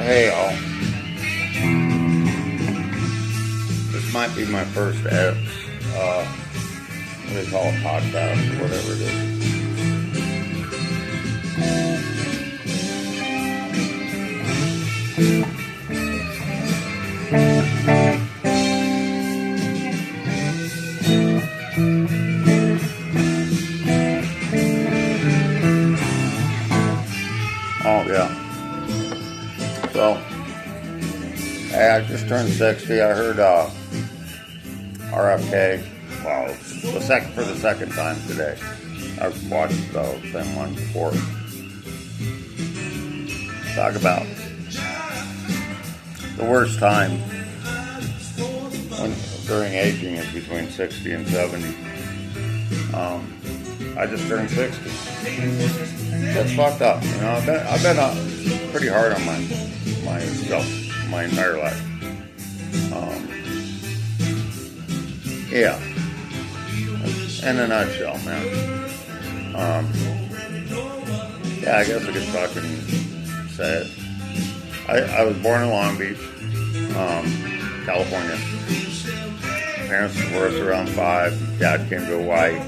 Hey all, this might be my first what do they call it, podcast or whatever it is. Oh yeah. So, hey, I just turned 60. I heard RFK, well, for the second time today. I've watched the same one before. Talk about the worst time during aging is between 60 and 70. I just turned 60. That's fucked up, you know. I've been pretty hard on myself my entire life. Yeah. In a nutshell, man. Yeah, I guess I could fucking say it. I was born in Long Beach, California. Parents divorced around 5. Dad came to Hawaii.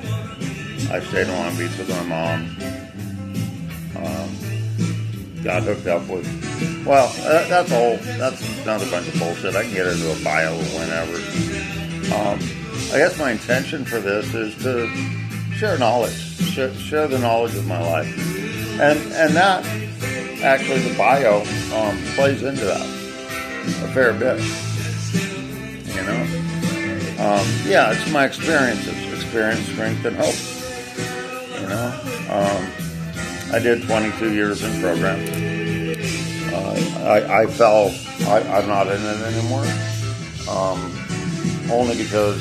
I stayed in Long Beach with my mom. Got hooked up with, well, that's another bunch of bullshit. I can get into a bio whenever. I guess my intention for this is to share knowledge, share the knowledge of my life. And that, actually, the bio plays into that a fair bit, you know? Yeah, it's my experiences, strength, and hope, you know? I did 22 years in program. I fell, I'm not in it anymore, only because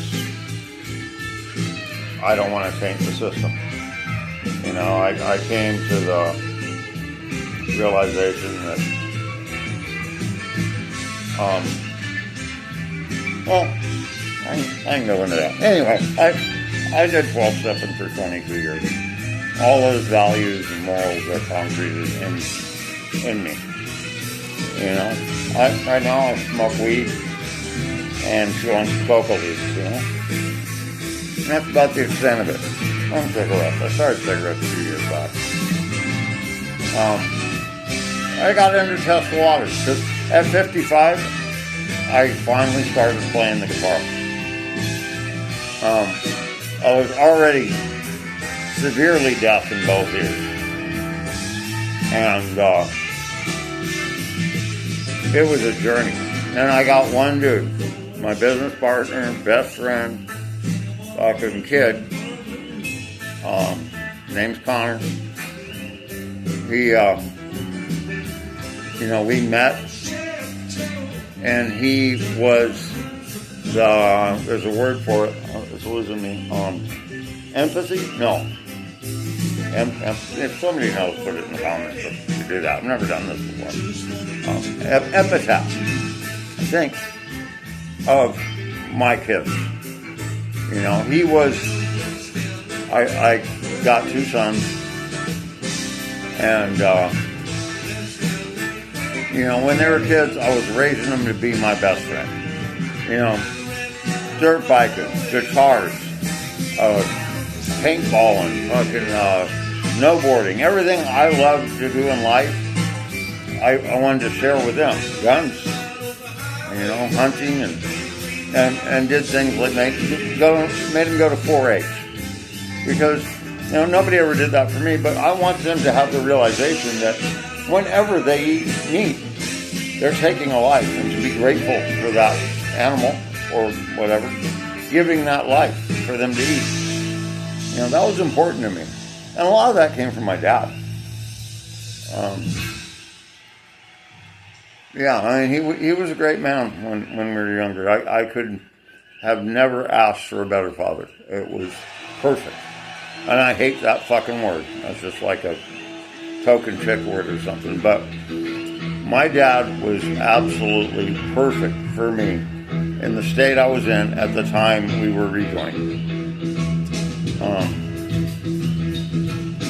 I don't want to change the system. You know, I came to the realization that, well, I can go into that. Anyway, I did 12-stepping for 22 years. All those values and morals are concreted in me. You know, right now I smoke weed and chew on coca leaves, you know. And that's about the extent of it. I'm cigarettes. I started cigarettes a few years back. I got into Tesla Waters because at 55, I finally started playing the guitar. I was already severely deaf in both ears. And it was a journey. And I got one dude, my business partner, best friend, fucking kid, name's Connor. He, you know, we met, and he was there's a word for it, it's losing me, empathy? No. If somebody knows, put it in the comments to do that. I've never done this before. Epitaph, I think, of my kids. You know, he was, I got 2 sons, and, you know, when they were kids, I was raising them to be my best friend. You know, dirt biking, guitars, paintballing, fucking, snowboarding, everything I loved to do in life, I wanted to share with them. Guns, you know, hunting, and did things like made them go to 4-H. Because, you know, nobody ever did that for me, but I want them to have the realization that whenever they eat meat, they're taking a life, and to be grateful for that animal or whatever, giving that life for them to eat. You know, that was important to me. And a lot of that came from my dad. Yeah, I mean, he was a great man when we were younger. I could have never asked for a better father. It was perfect. And I hate that fucking word. That's just like a token chick word or something. But my dad was absolutely perfect for me in the state I was in at the time we were rejoining.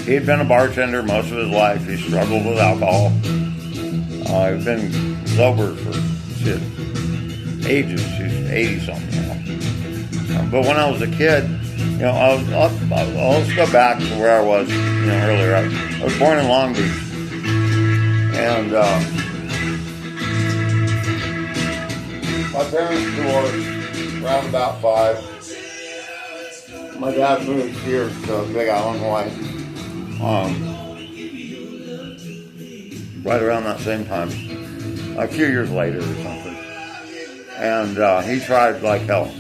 He had been a bartender most of his life. He struggled with alcohol. I've been sober for shit, ages. She's 80-something now. But when I was a kid, let's go back to where I was, earlier. I was born in Long Beach. And my parents divorced around about 5. My dad moved here to Big Island, Hawaii. Right around that same time, a few years later or something. And he tried like hell.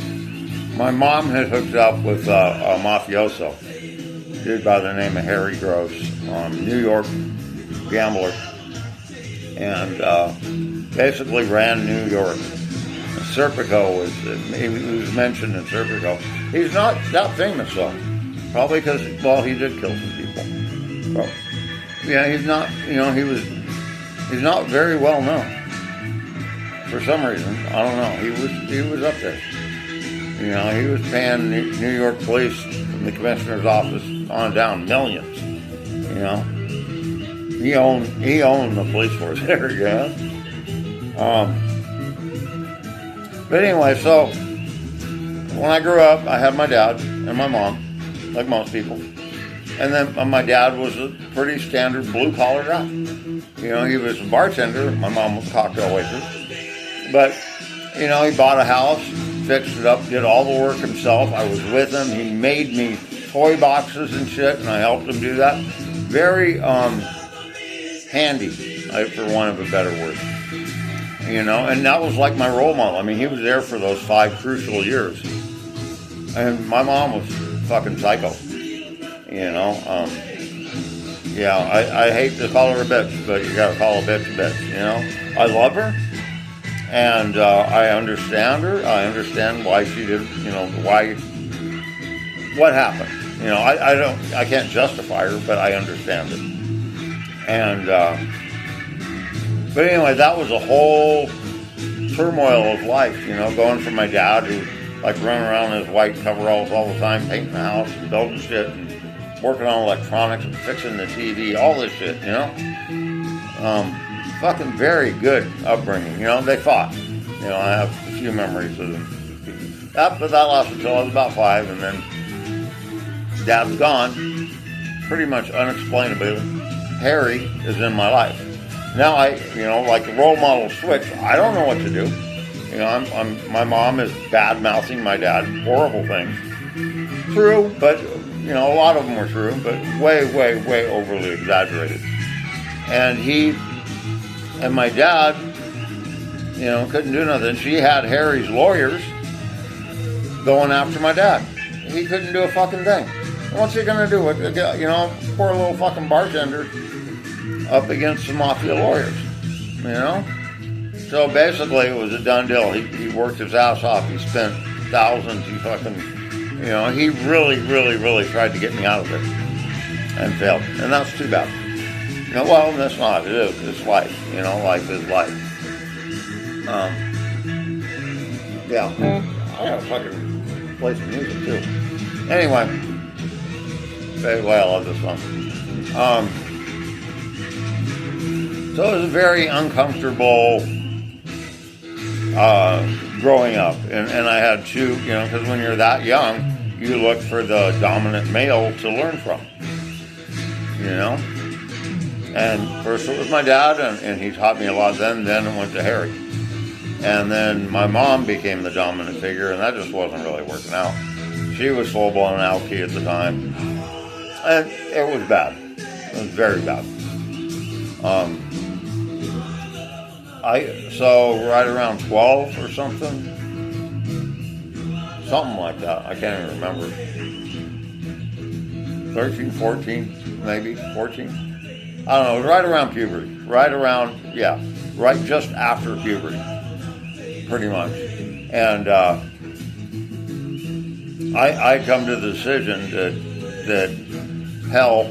My mom had hooked up with a mafioso, a dude by the name of Harry Gross, New York gambler, and basically ran New York. Serpico he was mentioned in Serpico. He's not that famous though, probably because he did kill some people. So, yeah, he's not. He's not very well known for some reason. I don't know. He was up there. He was paying New York police from the commissioner's office on down millions. He owned the police force there. But anyway, so when I grew up, I had my dad and my mom, like most people. And then my dad was a pretty standard blue-collar guy. He was a bartender. My mom was a cocktail waitress. But, he bought a house, fixed it up, did all the work himself. I was with him. He made me toy boxes and shit, and I helped him do that. Very handy, for want of a better word. And that was like my role model. I mean, he was there for those 5 crucial years. And my mom was fucking psycho. I hate to call her a bitch, but you gotta call a bitch a bitch, I love her, and I understand her. I understand why she did, what happened. I can't justify her, but I understand it. And, but anyway, that was a whole turmoil of life, going from my dad who running around in his white coveralls all the time, painting the house and building shit and working on electronics and fixing the TV, all this shit, fucking very good upbringing. They fought. I have a few memories of them. But that lasted until I was about 5, and then Dad's gone, pretty much unexplainably. Harry is in my life. Now like the role model switch, I don't know what to do. My mom is bad-mouthing my dad, horrible things. True, but, a lot of them were true, but way, way, way overly exaggerated. And my dad, couldn't do nothing. She had Harry's lawyers going after my dad. He couldn't do a fucking thing. What's he gonna do? Poor little fucking bartender up against the mafia lawyers, So basically it was a done deal. He worked his ass off. He spent thousands. He fucking, he really, really, really tried to get me out of it and failed. And that's too bad. Well, that's not. It is. It's life. Life is life. I gotta fucking play some music too. Anyway, I love this one. So it was very uncomfortable growing up. And I had 2, because when you're that young, you look for the dominant male to learn from. And first it was my dad, and he taught me a lot then it went to Harry. And then my mom became the dominant figure, and that just wasn't really working out. She was full-blown alky at the time. And it was bad. It was very bad. So right around 12 or something like that. I can't even remember. 13, 14, maybe 14. I don't know. It was right around puberty. Right just after puberty, pretty much. And I come to the decision that hell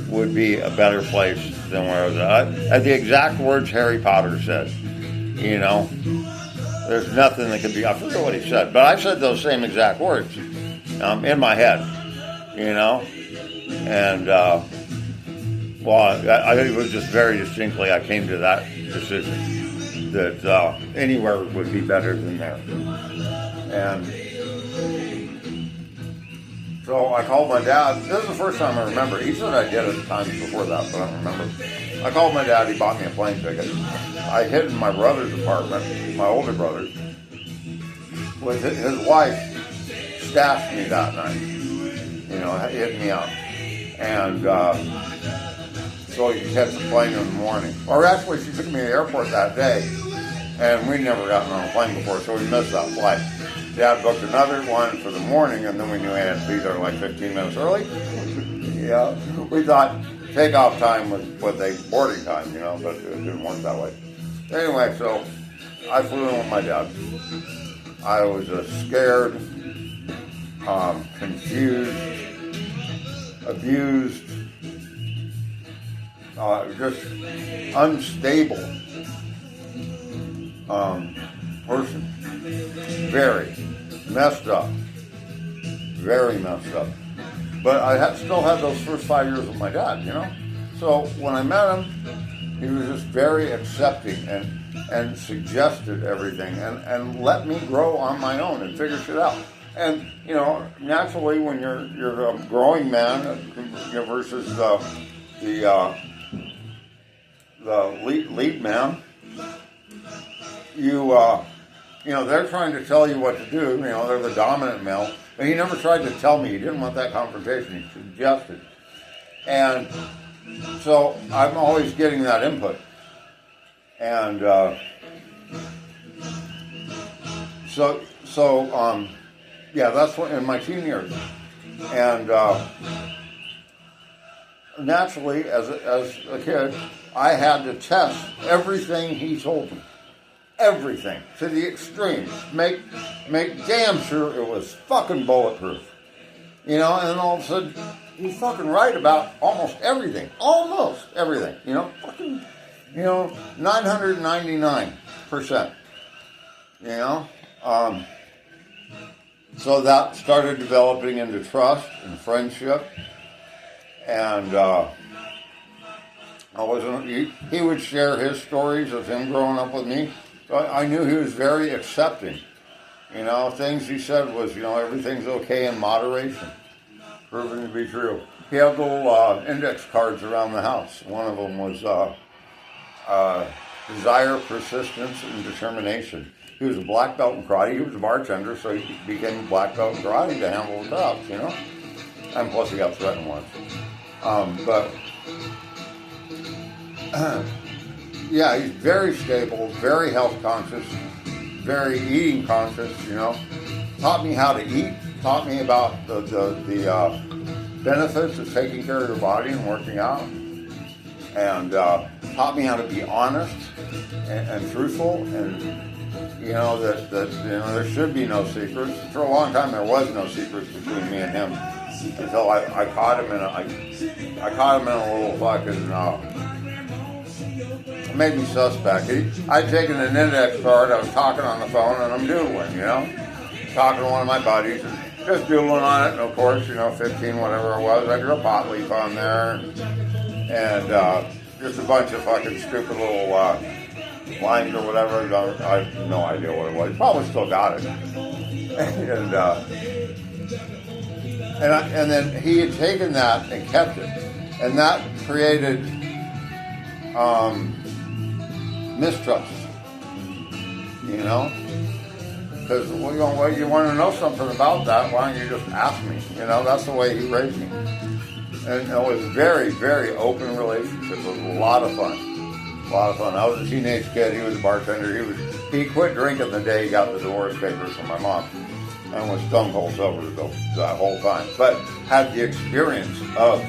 would be a better place than where I was at. The exact words Harry Potter said. There's nothing that could be. I forget what he said, but I said those same exact words in my head. And Well, it was just very distinctly I came to that decision that anywhere would be better than there. And so I called my dad. This is the first time I remember. He said I did it times before that, but I don't remember. I called my dad. He bought me a plane ticket. I hid in my brother's apartment, my older brother's, with his wife stashed me that night. You know, hit me up. And so you could catch the plane in the morning. Or actually, she took me to the airport that day, and we'd never gotten on a plane before, so we missed that flight. Dad booked another one for the morning, and then we knew we had to be there like 15 minutes early. Yeah, we thought takeoff time was what they boarding time, you know, but it didn't work that way. Anyway, so I flew in with my dad. I was scared, confused, abused, just unstable person. Very messed up. Very messed up. But I still had those first 5 years with my dad, you know? So when I met him, he was just very accepting and suggested everything and let me grow on my own and figure shit out. And, you know, naturally when you're a growing man versus the lead man, you know, they're trying to tell you what to do. You know, they're the dominant male. But he never tried to tell me. He didn't want that confrontation. He suggested. And so I'm always getting that input. And yeah, that's what in my teen years. And naturally, as a kid, I had to test everything he told me. Everything to the extreme. Make damn sure it was fucking bulletproof. You know, and then all of a sudden, he's fucking right about almost everything. Almost everything. You know, fucking, you know, 999%. You know? So that started developing into trust and friendship. And he would share his stories of him growing up with me. So I knew he was very accepting. You know, things he said was, you know, everything's okay in moderation. Proven to be true. He had little index cards around the house. One of them was desire, persistence, and determination. He was a black belt in karate. He was a bartender, so he became a black belt in karate to handle the cops, you know? And plus he got threatened once. Yeah, he's very stable, very health conscious, very eating conscious, you know. Taught me how to eat, taught me about the benefits of taking care of your body and working out, and taught me how to be honest and truthful, and you know that you know there should be no secrets. For a long time there was no secrets between me and him until I caught him in a little fucking. It made me suspect. I'd taken an index card, I was talking on the phone, and I'm doodling, you know? Talking to one of my buddies, and just doodling on it, and of course, you know, 15, whatever it was, I drew a pot leaf on there, and just a bunch of fucking stupid little lines or whatever. I have no idea what it was. Probably still got it. And then he had taken that and kept it. And that created mistrust, you know, because well, you want to know something about that, why don't you just ask me? You know, that's the way he raised me. And it was a very, very open relationship. It was a lot of fun. A lot of fun. I was a teenage kid. He was a bartender. He quit drinking the day he got the divorce papers from my mom, and was stone cold sober that whole time. But had the experience of,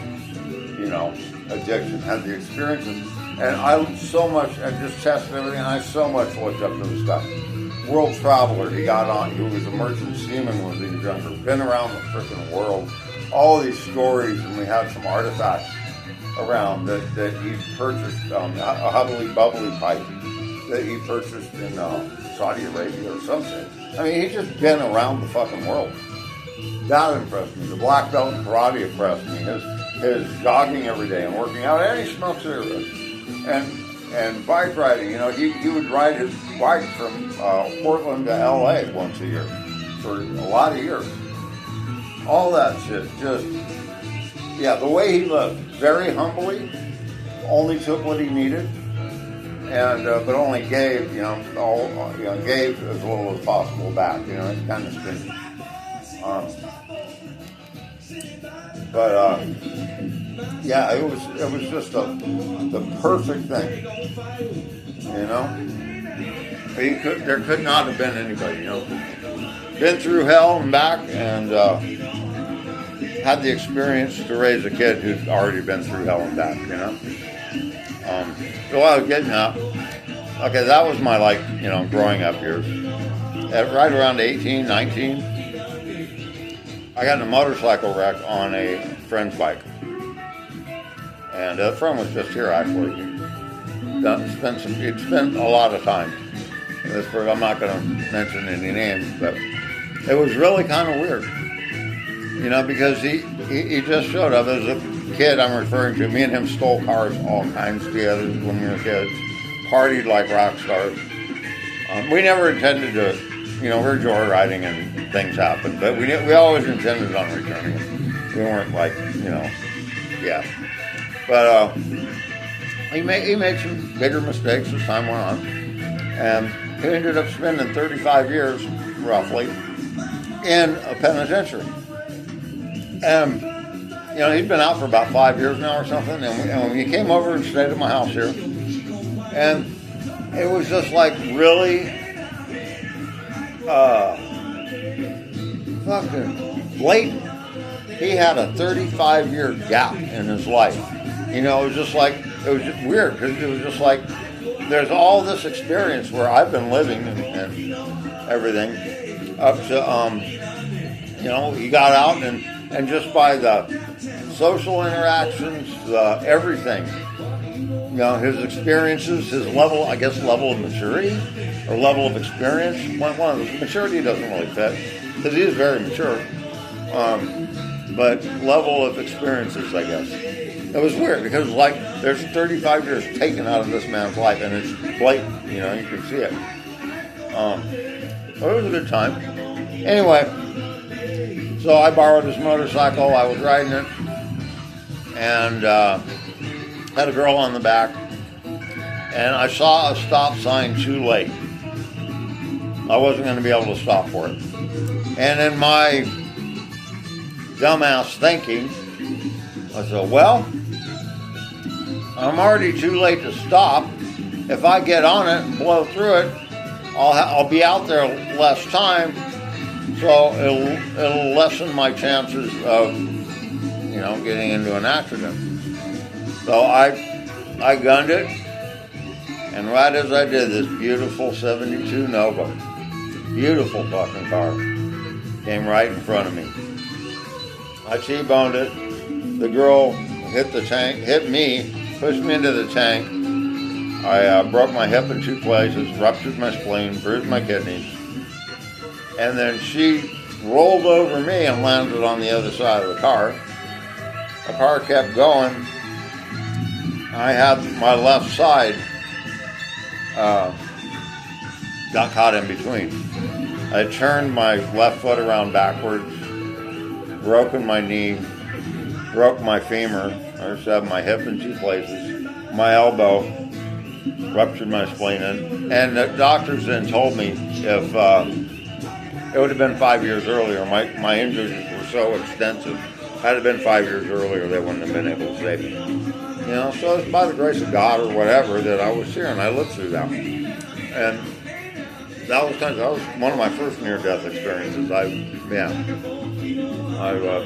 you know, addiction. Had the experience of. And I so much, I just tested everything, and I so much looked up to this guy. World traveler, he got on, he was a merchant seaman when he was younger, been around the freaking world. All these stories, and we had some artifacts around that he purchased, a Hubbly Bubbly pipe that he purchased in Saudi Arabia or something. I mean, he's just been around the fucking world. That impressed me. The black belt in karate impressed me. his jogging every day and working out, and he smoked cigarettes. And bike riding, he would ride his bike from Portland to LA once a year for a lot of years. All that shit, the way he lived, very humbly, only took what he needed, and but only gave, gave as little as possible back. It's kind of stingy. It was just the perfect thing, There could not have been anybody, been through hell and back, and had the experience to raise a kid who's already been through hell and back, So I was getting up. Okay, that was my growing up years. At right around 18, 19, I got in a motorcycle wreck on a friend's bike. And the friend was just here, actually. He'd spent a lot of time. I'm not going to mention any names, but it was really kind of weird. Because he just showed up as a kid I'm referring to. Me and him stole cars all kinds together when we were kids. Partied like rock stars. We never intended to, we were joyriding and things happened, but we always intended on returning it. We weren't But he made some bigger mistakes as time went on. And he ended up spending 35 years, roughly, in a penitentiary. And, he'd been out for about 5 years now or something. And he came over and stayed at my house here. And it was just really fucking blatant. He had a 35-year gap in his life. It was just weird, because it was just there's all this experience where I've been living and everything up to, he got out and just by the social interactions, everything, his experiences, his level of maturity or level of experience. One of the maturity doesn't really fit because he is very mature. But level of experiences, I guess. It was weird because there's 35 years taken out of this man's life, and it's blatant, you can see it. But it was a good time. Anyway, so I borrowed his motorcycle, I was riding it, and had a girl on the back, and I saw a stop sign too late. I wasn't going to be able to stop for it. And in my dumbass thinking, I said, well, I'm already too late to stop. If I get on it and blow through it, I'll be out there less time, so it'll lessen my chances of, getting into an accident. So I gunned it, and right as I did, this beautiful 72 Nova, beautiful fucking car, came right in front of me. I T-boned it. The girl hit the tank, hit me, pushed me into the tank. I broke my hip in 2 places, ruptured my spleen, bruised my kidneys. And then she rolled over me and landed on the other side of the car. The car kept going. I had my left side got caught in between. I turned my left foot around backwards, broken my knee, broke my femur, or stabbed my hip in 2 places, my elbow, ruptured my spleen, and the doctors then told me if it would have been 5 years earlier, my injuries were so extensive, had it been 5 years earlier, they wouldn't have been able to save me. So it's by the grace of God or whatever that I was here, and I lived through that. And that was one of my first near-death experiences. I've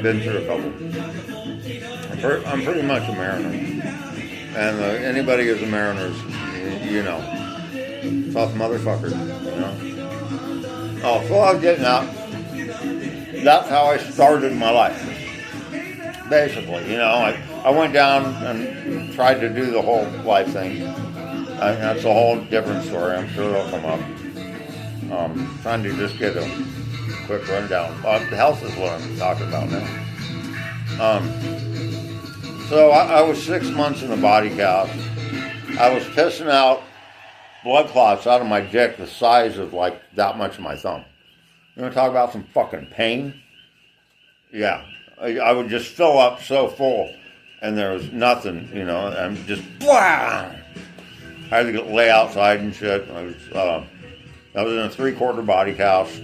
been through a couple. I'm pretty much a mariner, and anybody who's a mariner is, tough motherfucker. Oh, so I was getting out. That's how I started my life. Basically, I went down and tried to do the whole life thing. That's a whole different story. I'm sure it'll come up. Trying to just get a quick rundown. The health is what I'm talking about now. So I was 6 months in the body cast. I was pissing out blood clots out of my dick the size of like that much of my thumb. You want to talk about some fucking pain? Yeah. I would just fill up so full and there was nothing, you know, and just blah! I had to lay outside and shit. I was in a 3/4 body cast.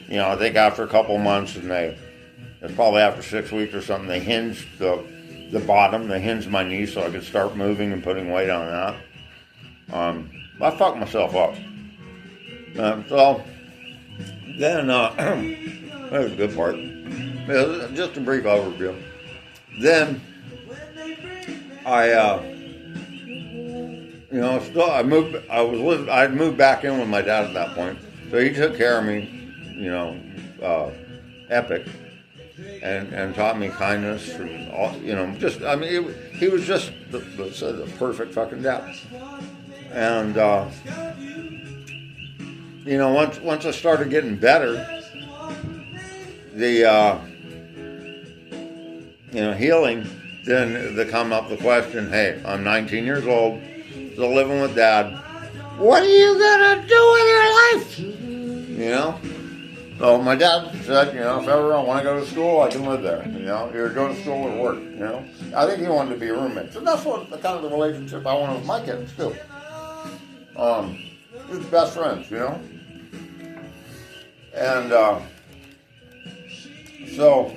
You know, I think after a couple of months, and it's probably after 6 weeks or something, they hinged the bottom, they hinged my knee so I could start moving and putting weight on that. I fucked myself up. So then, that was a good part. Yeah, just a brief overview. Then I'd moved back in with my dad at that point, so he took care of me, you know, epic, and taught me kindness, and all, you know, he was just the perfect fucking dad. And you know, once I started getting better, healing, then there come up the question, hey, I'm 19 years old, still living with dad. What are you gonna do with your life? You know? So my dad said, you know, if ever I want to go to school, I can live there. You know, either go to school or work, you know? I think he wanted to be a roommate. So that's what the kind of the relationship I wanted with my kids, too. Just best friends, you know? And, so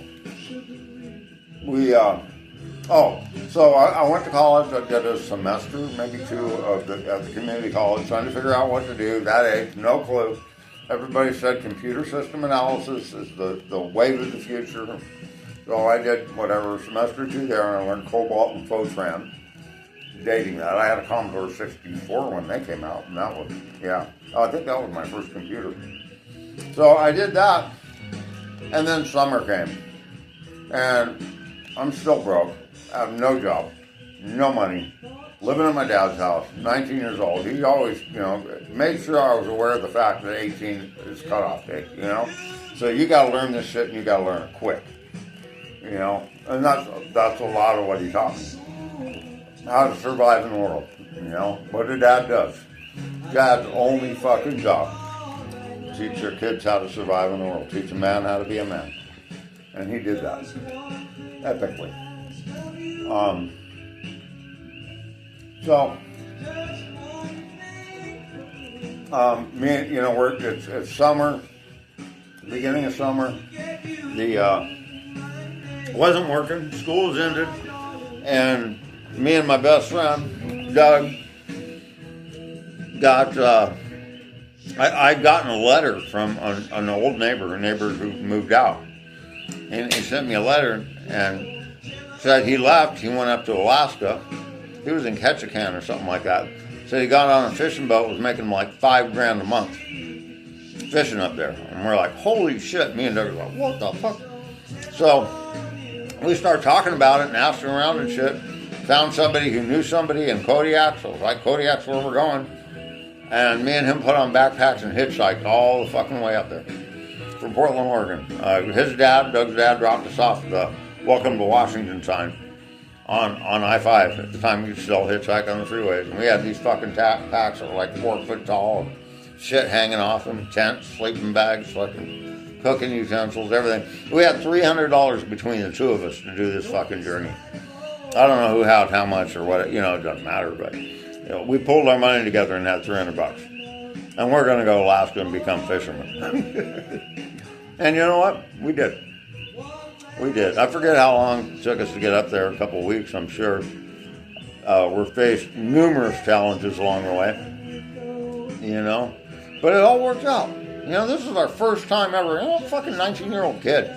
I went to college. I did a semester, maybe two, at the community college, trying to figure out what to do. That age, no clue. Everybody said computer system analysis is the wave of the future. So I did whatever, semester 2 there, and I learned Cobalt and Fortran. Dating that. I had a Commodore 64 when they came out, and that was, I think that was my first computer. So I did that, and then summer came, and I'm still broke. I have no job, no money, living in my dad's house, 19 years old. He always, you know, made sure I was aware of the fact that 18 is cutoff date, you know? So you gotta learn this shit, and you gotta learn it quick, you know? And that's a lot of what he taught me. How to survive in the world, you know? What a dad does. Dad's only fucking job. Teach your kids how to survive in the world. Teach a man how to be a man. And he did that. Epically. It's summer, beginning of summer. Wasn't working, school's ended, and me and my best friend, Doug, I'd gotten a letter from an old neighbor, a neighbor who moved out. And he sent me a letter and said he left, he went up to Alaska. He was in Ketchikan or something like that. So he got on a fishing boat, was making like $5,000 a month fishing up there. And we're like, holy shit. Me and Doug were like, what the fuck? So we started talking about it and asking around and shit. Found somebody who knew somebody in Kodiak, so it was like, Kodiak's where we're going. And me and him put on backpacks and hitchhiked all the fucking way up there from Portland, Oregon. His dad, Doug's dad, dropped us off the Welcome to Washington sign on I-5. At the time, you could still hitchhike on the freeways. And we had these fucking packs that were like 4 foot tall, and shit hanging off them, tents, sleeping bags, fucking cooking utensils, everything. We had $300 between the two of us to do this fucking journey. I don't know who had how much or what, you know, it doesn't matter, but you know, we pulled our money together and had $300. And we're going to go to Alaska and become fishermen. And you know what? We did. We did. I forget how long it took us to get up there, a couple of weeks, I'm sure. We're faced numerous challenges along the way, you know. But it all worked out. You know, this is our first time ever, you know, fucking 19-year-old kid.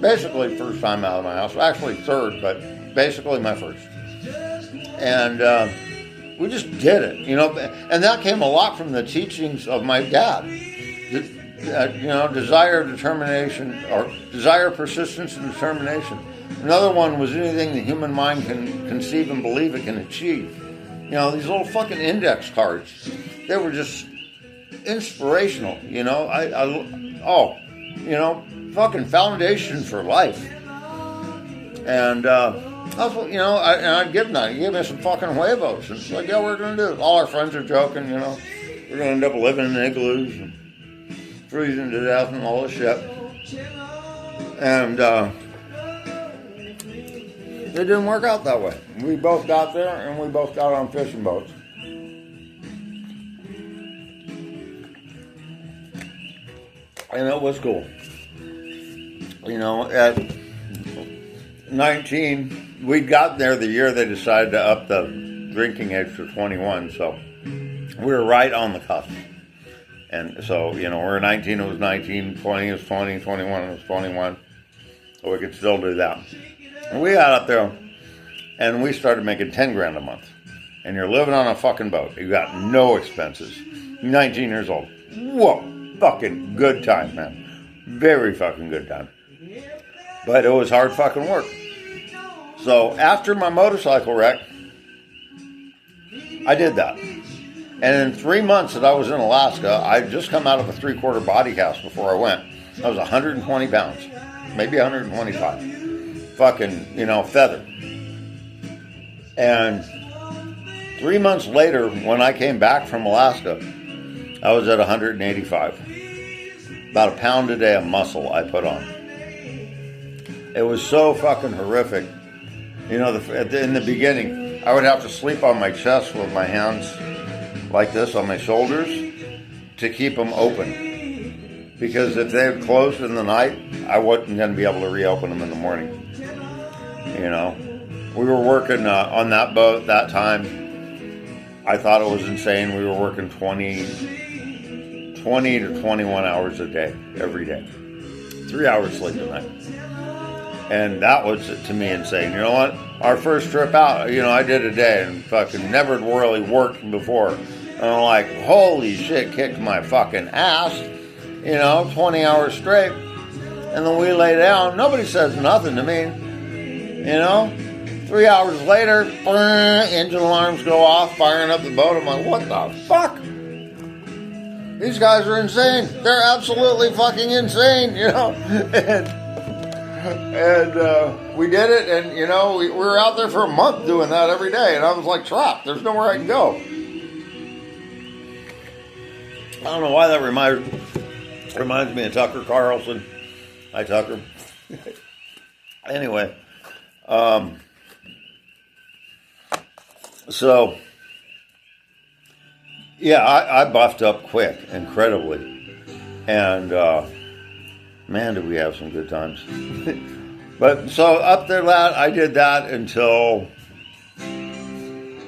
Basically first time out of my house. Actually third, but basically my first. And we just did it, you know. And that came a lot from the teachings of my dad. Desire, determination, or desire, persistence, and determination. Another one was anything the human mind can conceive and believe it can achieve. You know, these little fucking index cards, they were just inspirational, you know. Fucking foundation for life. And That's what, and I'd give them that. He gave me some fucking huevos. And it's like, yeah, we're going to do it. All our friends are joking, We're going to end up living in igloos and freezing to death and all this shit. And it didn't work out that way. We both got there and we both got on fishing boats. And it was cool. At 19, we'd gotten there the year they decided to up the drinking age to 21, so we were right on the cusp. And so, we're 19, it was 19, 20 was 20, 21 it was 21. So we could still do that. And we got up there and we started making 10 grand a month. And you're living on a fucking boat. You got no expenses. 19 years old. Whoa. Fucking good time, man. Very fucking good time. But it was hard fucking work. So after my motorcycle wreck, I did that. And in 3 months that I was in Alaska, I'd just come out of a 3/4 body cast before I went. I was 120 pounds. Maybe 125. Fucking, feather. And 3 months later, when I came back from Alaska, I was at 185. About a pound a day of muscle I put on. It was so fucking horrific. In the beginning, I would have to sleep on my chest with my hands like this on my shoulders to keep them open. Because if they had closed in the night, I wasn't going to be able to reopen them in the morning. We were working on that boat that time. I thought it was insane. We were working 20 to 21 hours a day, every day. 3 hours sleep a night. And that was, to me, insane. You know what? Our first trip out, I did a day and fucking never really worked before. And I'm like, holy shit, kicked my fucking ass. 20 hours straight. And then we lay down. Nobody says nothing to me. 3 hours later, engine alarms go off, firing up the boat. I'm like, what the fuck? These guys are insane. They're absolutely fucking insane, And we did it, and, we were out there for a month doing that every day, and I was like, trapped. There's nowhere I can go. I don't know why that reminds me of Tucker Carlson. Hi, Tucker. Anyway, so, yeah, I buffed up quick, incredibly. And, man, did we have some good times. But, so, up there, I did that until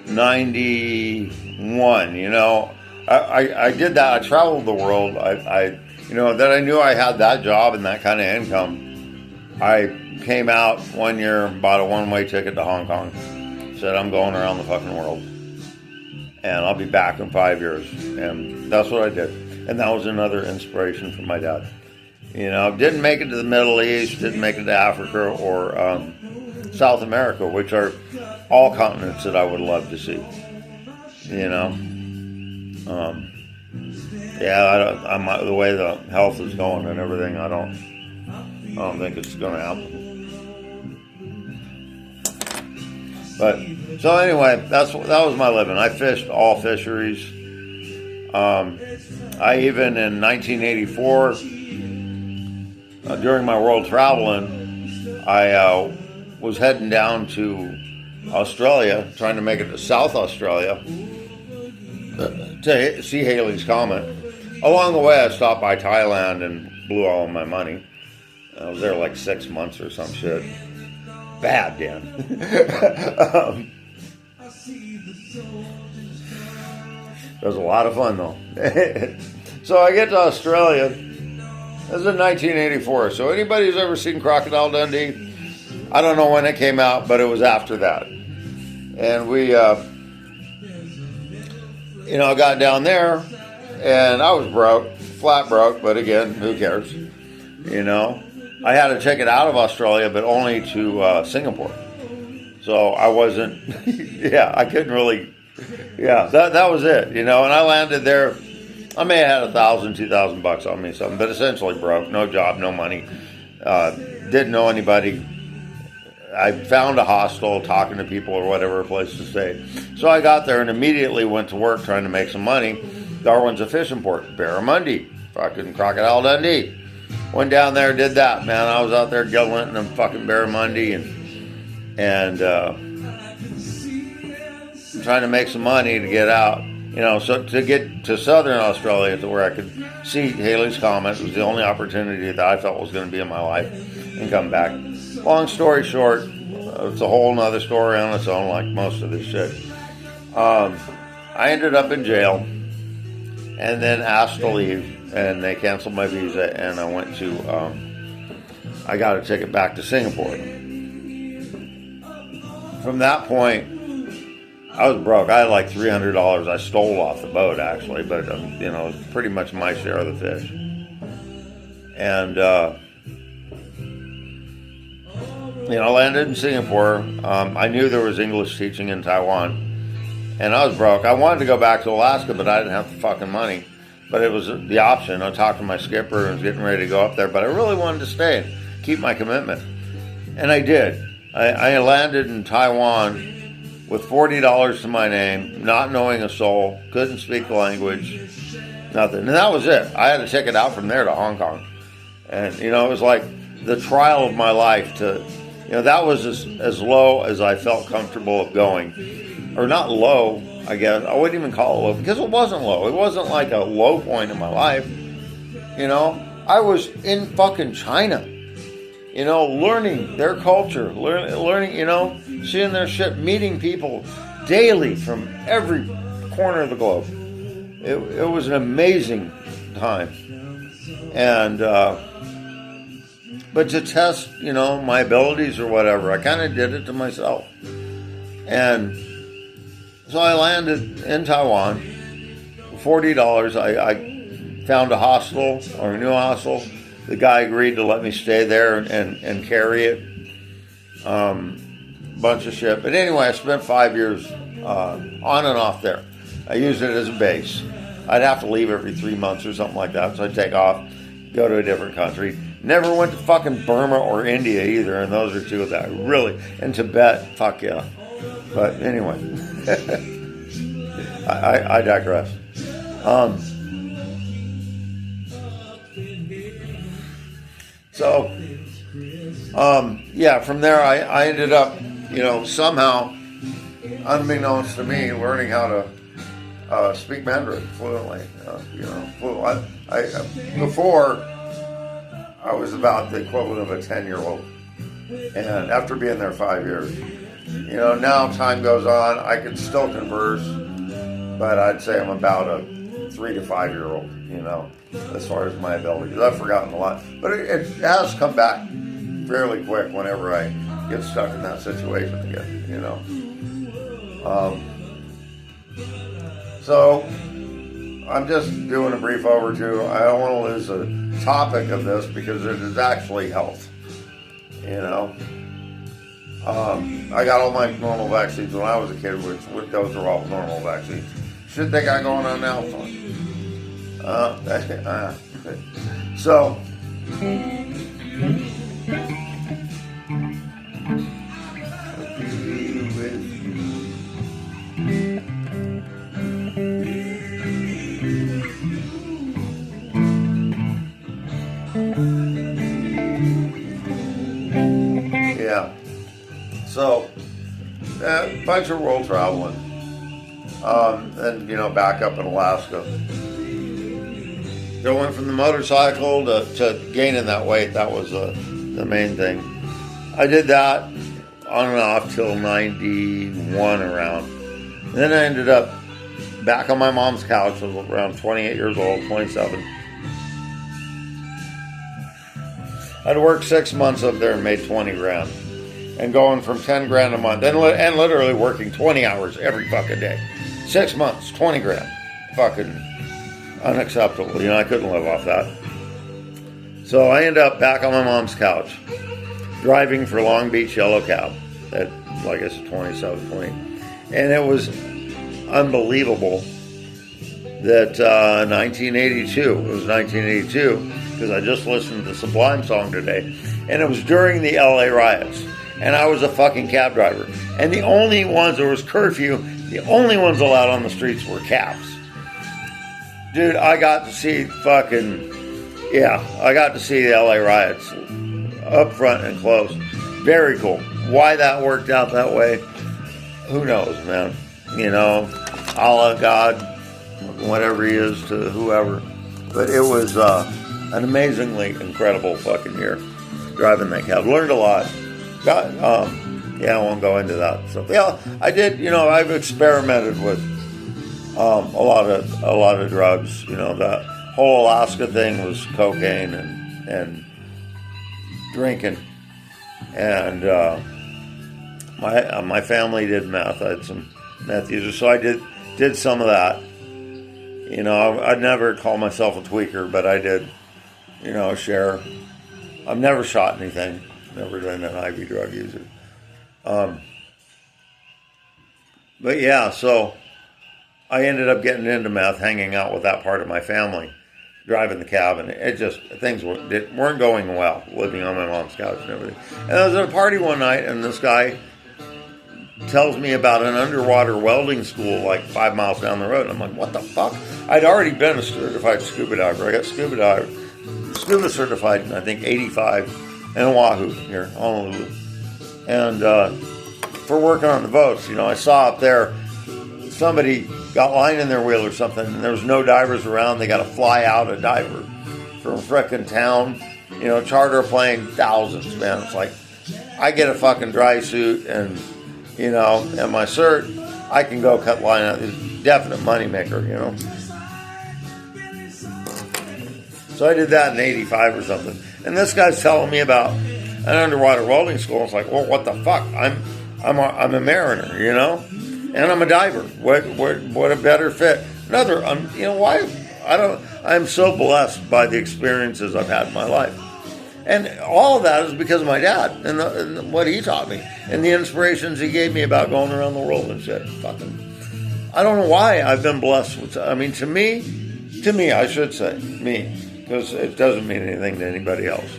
91, I did that. I traveled the world. Then I knew I had that job and that kind of income. I came out one year, bought a one-way ticket to Hong Kong. Said, I'm going around the fucking world. And I'll be back in 5 years. And that's what I did. And that was another inspiration from my dad. Didn't make it to the Middle East, didn't make it to Africa or South America, which are all continents that I would love to see. The way the health is going and everything, I don't think it's going to happen. But so anyway, that was my living. I fished all fisheries. I even in 1984, during my world traveling, I was heading down to Australia, trying to make it to South Australia to see Halley's Comet. Along the way, I stopped by Thailand and blew all of my money. I was there like 6 months or some shit. Bad, Dan. It was a lot of fun, though. So I get to Australia. This is in 1984. So anybody who's ever seen Crocodile Dundee, I don't know when it came out, but it was after that. And we, got down there, and I was broke, flat broke, but again, who cares? I had a ticket out of Australia, but only to Singapore. So I wasn't, I couldn't really, that was it, and I landed there. I may have had $1,000, $2,000 on me, something, but essentially broke, no job, no money, didn't know anybody, I found a hostel, talking to people or whatever, a place to stay. So I got there and immediately went to work trying to make some money. Darwin's a fishing port, Barramundi, fucking Crocodile Dundee. Went down there, did that, man. I was out there gallivanting in fucking Barramundi and trying to make some money to get out. So to get to southern Australia to where I could see Halley's Comet was the only opportunity that I felt was going to be in my life and come back. Long story short, it's a whole nother story on its own, like most of this shit. I ended up in jail and then asked to leave, and they canceled my visa, and I went to, I got a ticket back to Singapore. From that point, I was broke. I had like $300 I stole off the boat, actually, but, it was pretty much my share of the fish. And, I landed in Singapore. I knew there was English teaching in Taiwan, and I was broke. I wanted to go back to Alaska, but I didn't have the fucking money. But it was the option. I talked to my skipper and was getting ready to go up there, but I really wanted to stay and keep my commitment. And I did. I landed in Taiwan with $40 to my name, not knowing a soul, couldn't speak the language, nothing. And that was it. I had a ticket out from there to Hong Kong. And, it was like the trial of my life to, that was as low as I felt comfortable of going. Or not low, I guess. I wouldn't even call it low, because it wasn't low. It wasn't like a low point in my life. I was in fucking China. Learning their culture, learning, seeing their shit, meeting people daily from every corner of the globe. It was an amazing time. And, but to test, my abilities or whatever, I kind of did it to myself. And so I landed in Taiwan, $40. I found a hostel, or a new hostel. The guy agreed to let me stay there and carry it. Bunch of shit. But anyway, I spent 5 years on and off there. I used it as a base. I'd have to leave every 3 months or something like that. So I'd take off, go to a different country. Never went to fucking Burma or India either. And those are two that I really... And Tibet, fuck yeah. But anyway. I digress. So, from there I ended up, somehow, unbeknownst to me, learning how to speak Mandarin fluently. Before, I was about the equivalent of a 10-year-old. And after being there 5 years, now time goes on, I can still converse, but I'd say I'm about a 3 to 5 year old, as far as my abilities. I've forgotten a lot, but it has come back fairly quick whenever I get stuck in that situation again, So I'm just doing a brief overview. I don't want to lose the topic of this because it is actually health, I got all my normal vaccines when I was a kid, which those are all normal vaccines. Shit they got going on now, son. So, yeah. So, a bunch of world traveling. And, back up in Alaska. Going from the motorcycle to gaining that weight, that was the main thing. I did that on and off till 91 around. And then I ended up back on my mom's couch. I was around 28 years old, 27. I'd worked 6 months up there and made 20 grand. And going from 10 grand a month and literally working 20 hours every fucking day. 6 months, 20 grand. Fucking unacceptable. I couldn't live off that. So I ended up back on my mom's couch, driving for Long Beach Yellow Cab at, like I said, 27, 20. And it was unbelievable that 1982, because I just listened to the Sublime song today, and it was during the LA riots. and I was a fucking cab driver. And the only ones, there was curfew, the only ones allowed on the streets were cabs. Dude, I got to see I got to see the LA riots up front and close. Very cool. Why that worked out that way, who knows, man. You know, Allah, God, whatever he is to whoever. But it was an amazingly incredible fucking year driving that cab. Learned a lot. I won't go into that stuff. Yeah, I did. You know, I've experimented with a lot of drugs. You know, the whole Alaska thing was cocaine and drinking, and my family did meth. I had some meth users, so I did some of that. You know, I'd never call myself a tweaker, but I did, you know, share. I've never shot anything. Never been an IV drug user. But yeah, so I ended up getting into meth, hanging out with that part of my family, driving the cab, and it just, things weren't going well, living on my mom's couch and everything. And I was at a party one night, and this guy tells me about an underwater welding school like 5 miles down the road. And I'm like, what the fuck? I'd already been a certified scuba diver. I got scuba certified in, I think, 85 in Oahu, here, Honolulu. And for working on the boats, you know, I saw up there somebody got line in their wheel or something, and there was no divers around. They got to fly out a diver from frickin' town, you know, charter plane, thousands, man. It's like, I get a fucking dry suit and, you know, and my cert, I can go cut line out. It's a definite money maker, you know. So I did that in 85 or something. And this guy's telling me about an underwater welding school. It's like, well, what the fuck? I'm a mariner, you know, and I'm a diver. What a better fit. You know, why? I'm so blessed by the experiences I've had in my life. And all of that is because of my dad and what he taught me and the inspirations he gave me about going around the world and shit. Fucking, I don't know why I've been blessed with. I mean, to me, I should say me, because it doesn't mean anything to anybody else,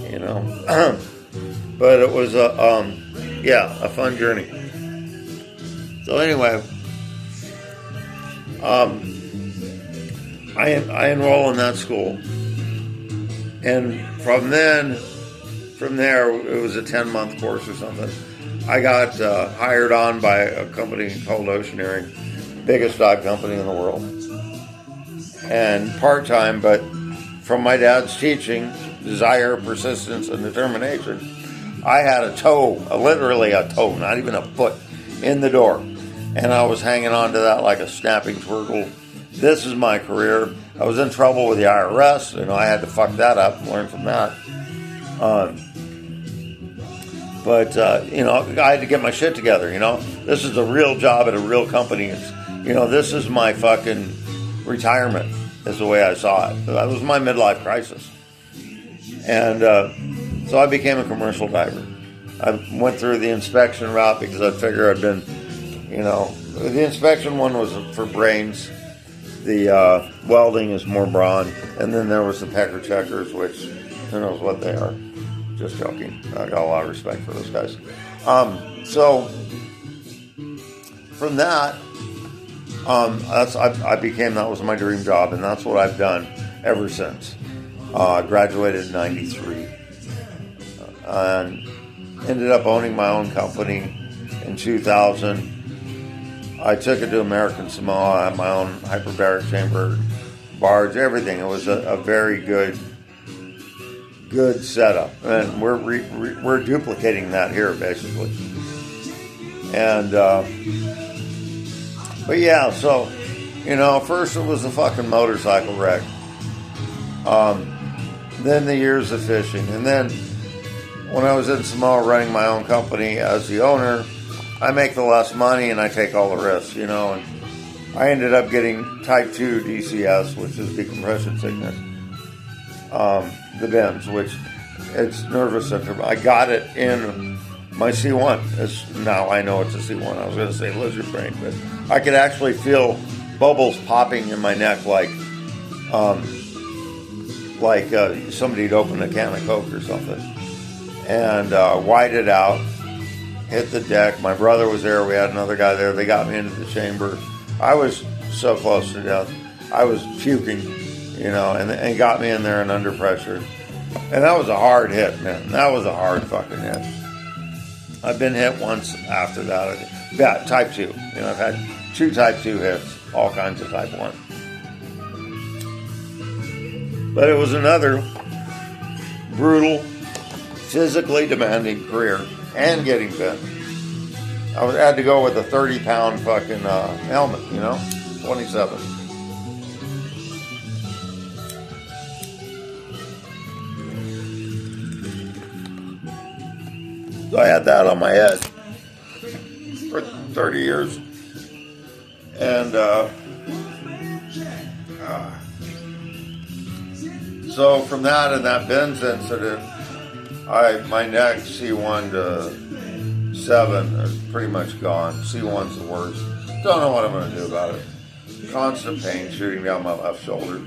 you know. But it was a fun journey. So anyway, I enroll in that school. And from there, it was a 10-month course or something. I got hired on by a company called Oceaneering, biggest dive company in the world. And part-time, but from my dad's teaching, desire, persistence, and determination, I had literally a toe, not even a foot, in the door. And I was hanging on to that like a snapping turtle. This is my career. I was in trouble with the IRS, and I had to fuck that up and learn from that. You know, I had to get my shit together, you know. This is a real job at a real company. You know, this is my fucking retirement, is the way I saw it. That was my midlife crisis. And so I became a commercial diver. I went through the inspection route because I figured I'd been, you know, the inspection one was for brains. The welding is more brawn. And then there was the pecker checkers, which who knows what they are. Just joking. I got a lot of respect for those guys. So from that, that was my dream job, and that's what I've done ever since. I graduated in 93 and ended up owning my own company in 2000. I took it to American Samoa. I had my own hyperbaric chamber, barge, everything. It was a very good setup, and we're duplicating that here basically. And but yeah, so you know, first it was a fucking motorcycle wreck. Then the years of fishing, and then when I was in Samoa running my own company as the owner, I make the less money and I take all the risks, you know, and I ended up getting type 2 DCS, which is decompression sickness, the BIMS, which it's nervous syndrome. I got it in my C1. Now I know it's a C1. I was going to say lizard brain, but I could actually feel bubbles popping in my neck like somebody'd opened a can of Coke or something. and wide it out, hit the deck. My brother was there. We had another guy there. They got me into the chamber. I was so close to death. I was puking, and got me in there and under pressure. And that was a hard hit, man. That was a hard fucking hit. I've been hit once after that. Yeah, type 2. I've had 2 type 2 hits, all kinds of type 1. But it was another brutal, physically demanding career and getting bent. I had to go with a 30-pound fucking helmet, 27. So I had that on my head for 30 years. And so from that and that Benz incident, my neck C1 to 7 is pretty much gone. C1's the worst. Don't know what I'm going to do about it. Constant pain shooting down my left shoulder.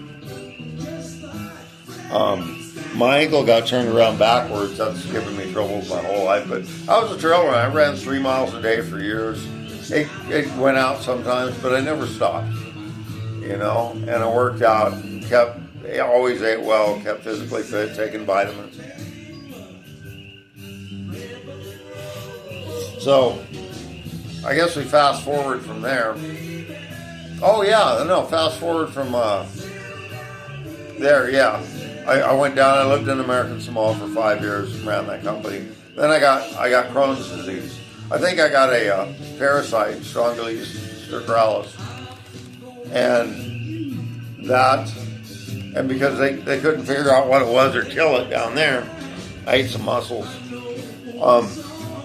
My ankle got turned around backwards. That's given me trouble my whole life. But I was a trail runner. I ran 3 miles a day for years. It went out sometimes, but I never stopped. And I worked out, always ate well, kept physically fit, taking vitamins. So, I guess we fast forward from there. Oh yeah, no, fast forward from there, yeah. I went down, I lived in American Samoa for 5 years, ran that company. Then I got Crohn's disease. I think I got a parasite, Strongyloides stercoralis. And because they couldn't figure out what it was or kill it down there, I ate some mussels.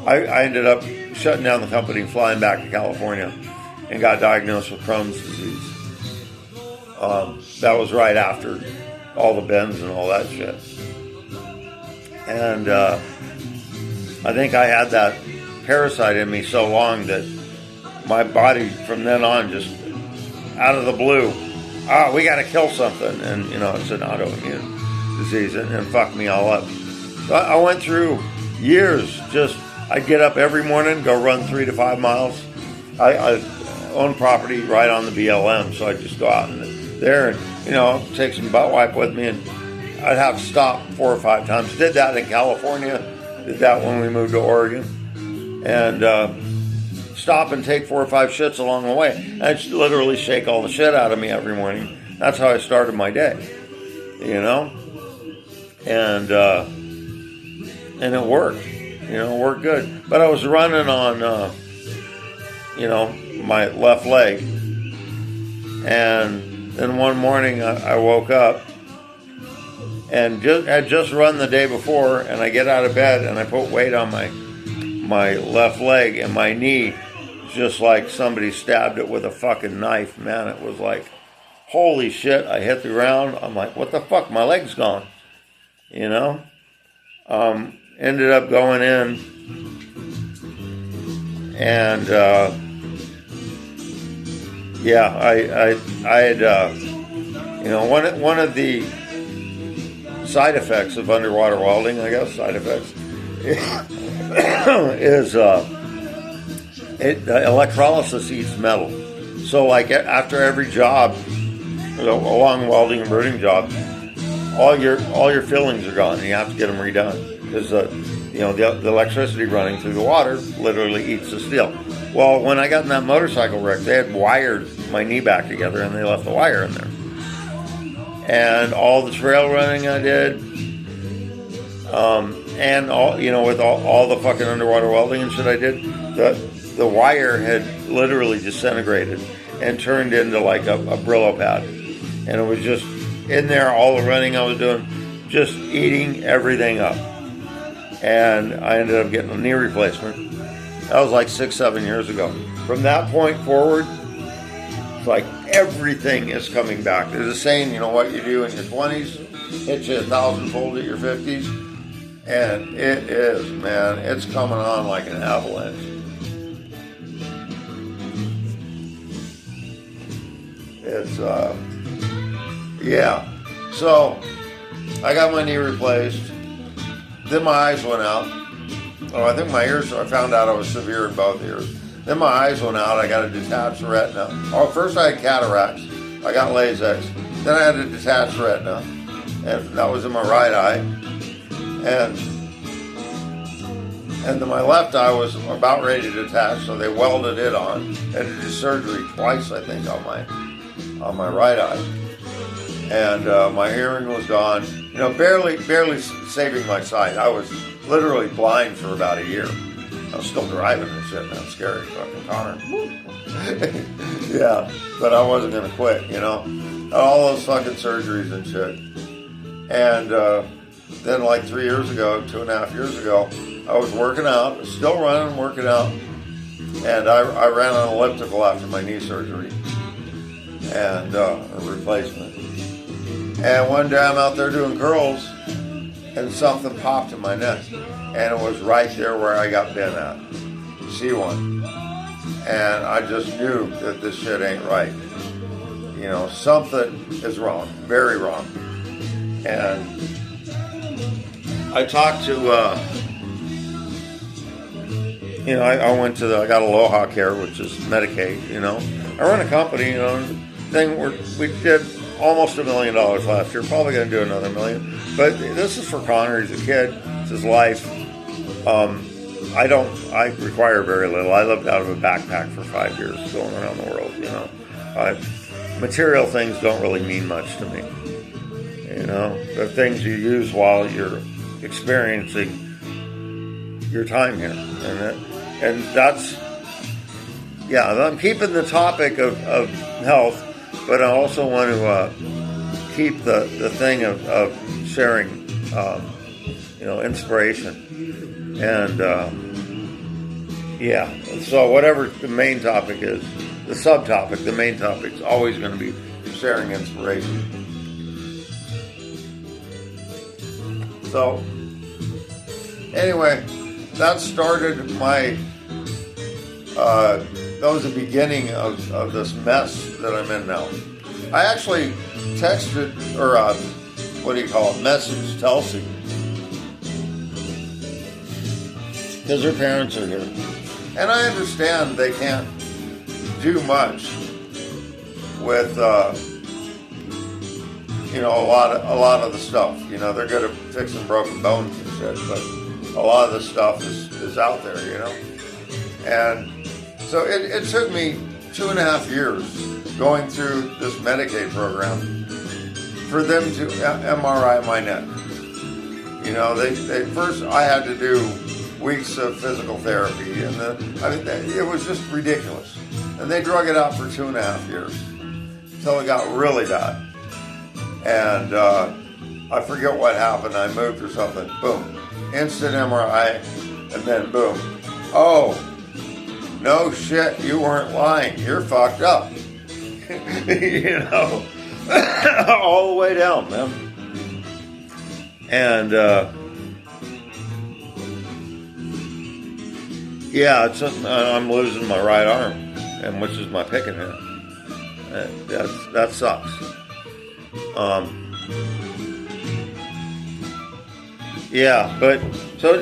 I ended up shutting down the company and flying back to California and got diagnosed with Crohn's disease. That was right after all the bends and all that shit. And I think I had that parasite in me so long that my body from then on just out of the blue, we got to kill something. And, it's an autoimmune disease and fucked me all up. So I went through years I'd get up every morning, go run 3 to 5 miles. I own property right on the BLM, so I'd just go out there and, take some butt wipe with me, and I'd have to stop 4 or 5 times. Did that in California, did that when we moved to Oregon, and stop and take 4 or 5 shits along the way. I'd literally shake all the shit out of me every morning. That's how I started my day, and it worked. It worked good. But I was running on, my left leg. And then one morning I woke up and had just run the day before, and I get out of bed and I put weight on my left leg, and my knee, just like somebody stabbed it with a fucking knife, man. It was like, holy shit, I hit the ground. I'm like, what the fuck? My leg's gone. Ended up going in, and I had one of the side effects of underwater welding, I guess side effects, is electrolysis eats metal. So like after every job, a long welding and rooting job, all your fillings are gone, and you have to get them redone. Because the electricity running through the water literally eats the steel. Well, when I got in that motorcycle wreck, they had wired my knee back together, and they left the wire in there. And all the trail running I did, and all with all the fucking underwater welding and shit I did, the wire had literally disintegrated and turned into like a Brillo pad, and it was just in there. All the running I was doing, just eating everything up. And I ended up getting a knee replacement. That was like 6-7 years ago. From that point forward, it's like everything is coming back. There's a saying, what you do in your 20s, hit you 1,000-fold at your 50s. And it is, man, it's coming on like an avalanche. It's, So, I got my knee replaced. then my eyes went out. Oh, I think my ears, I found out I was severe in both ears. Then my eyes went out. I got a detached retina. Oh, first I had cataracts. I got LASIK. Then I had a detached retina. And that was in my right eye. And then my left eye was about ready to detach, so they welded it on. Had to do surgery twice, I think, on my right eye. And my hearing was gone. You know, barely saving my sight. I was literally blind for about a year. I was still driving and shit, man. Scary fucking car. Yeah, but I wasn't gonna quit, you know. All those fucking surgeries and shit. And then like 3 years ago, 2.5 years ago, I was working out, still running, working out. And I ran on elliptical after my knee surgery. And a replacement. And one day I'm out there doing curls, and something popped in my neck. And it was right there where I got bent at. C1. And I just knew that this shit ain't right. You know, something is wrong, very wrong. And I talked to, you know, I went to I got Aloha Care, which is Medicaid, you know. I run a company, you know, thing where we did almost $1 million last year, probably going to do another $1 million. But this is for Connor, he's a kid, it's his life. I require very little. I lived out of a backpack for 5 years going around the world, you know. Material things don't really mean much to me. You know, the things you use while you're experiencing your time here. And that's, yeah, I'm keeping the topic of health, but I also want to keep the thing of sharing, you know, inspiration. And, yeah, so whatever the main topic is, the subtopic, the main topic is always going to be sharing inspiration. So, anyway, that started my, that was the beginning of this mess that I'm in now. I actually texted, or what do you call it, messaged Telsey, because her parents are here. And I understand they can't do much with, you know, a lot of the stuff. You know, they're good at fixing broken bones and shit, but a lot of the stuff is out there, you know. And so it took me 2.5 years going through this Medicaid program for them to MRI my neck. You know, they first I had to do weeks of physical therapy, and it was just ridiculous. And they drug it out for 2.5 years until it got really bad. And I forget what happened. I moved or something. Boom, instant MRI, and then boom. Oh, no shit, you weren't lying. You're fucked up. You know, all the way down, man. And yeah, I'm losing my right arm, and which is my picking hand. That sucks. Yeah, but so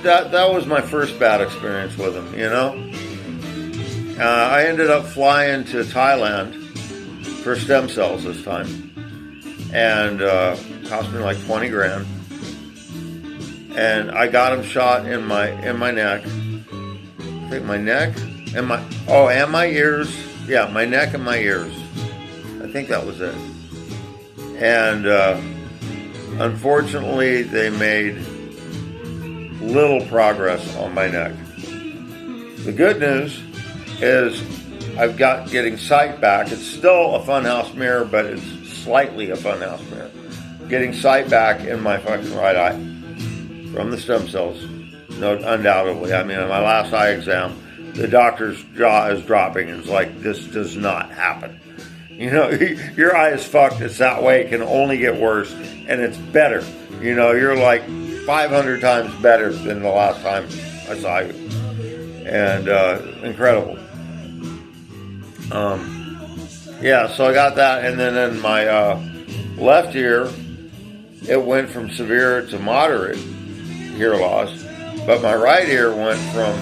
that was my first bad experience with him, you know. I ended up flying to Thailand for stem cells this time, and cost me like 20 grand. And I got him shot in my neck. I think my neck and my ears. Yeah, my neck and my ears. I think that was it. And unfortunately, they made little progress on my neck. The good news is I've got getting sight back. It's still a funhouse mirror, but it's slightly a funhouse mirror. Getting sight back in my fucking right eye from the stem cells. No, undoubtedly. I mean, in my last eye exam, the doctor's jaw is dropping and it's like, this does not happen. You know, your eye is fucked. It's that way. It can only get worse, and it's better. You know, you're like 500 times better than the last time I saw you. And incredible. Yeah, so I got that, and then in my left ear, it went from severe to moderate. hear loss, but my right ear went from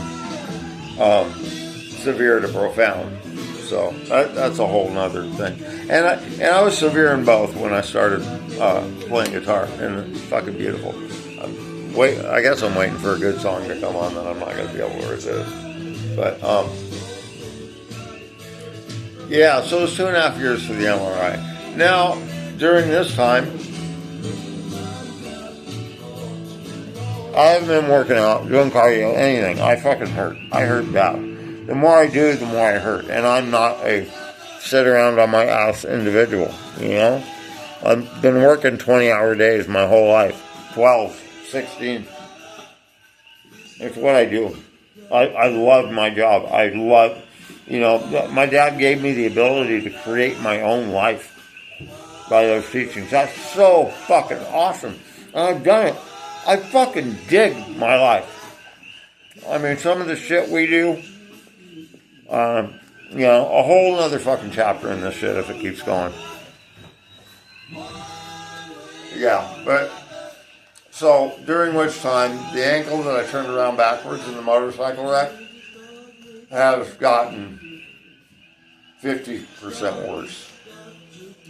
severe to profound. So that's a whole nother thing. And I was severe in both when I started playing guitar, and it's fucking beautiful. I guess I'm waiting for a good song to come on that I'm not going to be able to resist. But yeah, so it was 2.5 years for the MRI. Now, during this time, I haven't been working out, doing cardio, anything. I fucking hurt. I hurt bad. The more I do, the more I hurt. And I'm not a sit around on my ass individual, you know? I've been working 20-hour days my whole life. 12, 16. It's what I do. I love my job. I love, you know, my dad gave me the ability to create my own life by those teachings. That's so fucking awesome. And I've done it. I fucking dig my life. I mean, some of the shit we do, you know, a whole other fucking chapter in this shit if it keeps going. Yeah, but, so, during which time, the ankle that I turned around backwards in the motorcycle wreck has gotten 50% worse.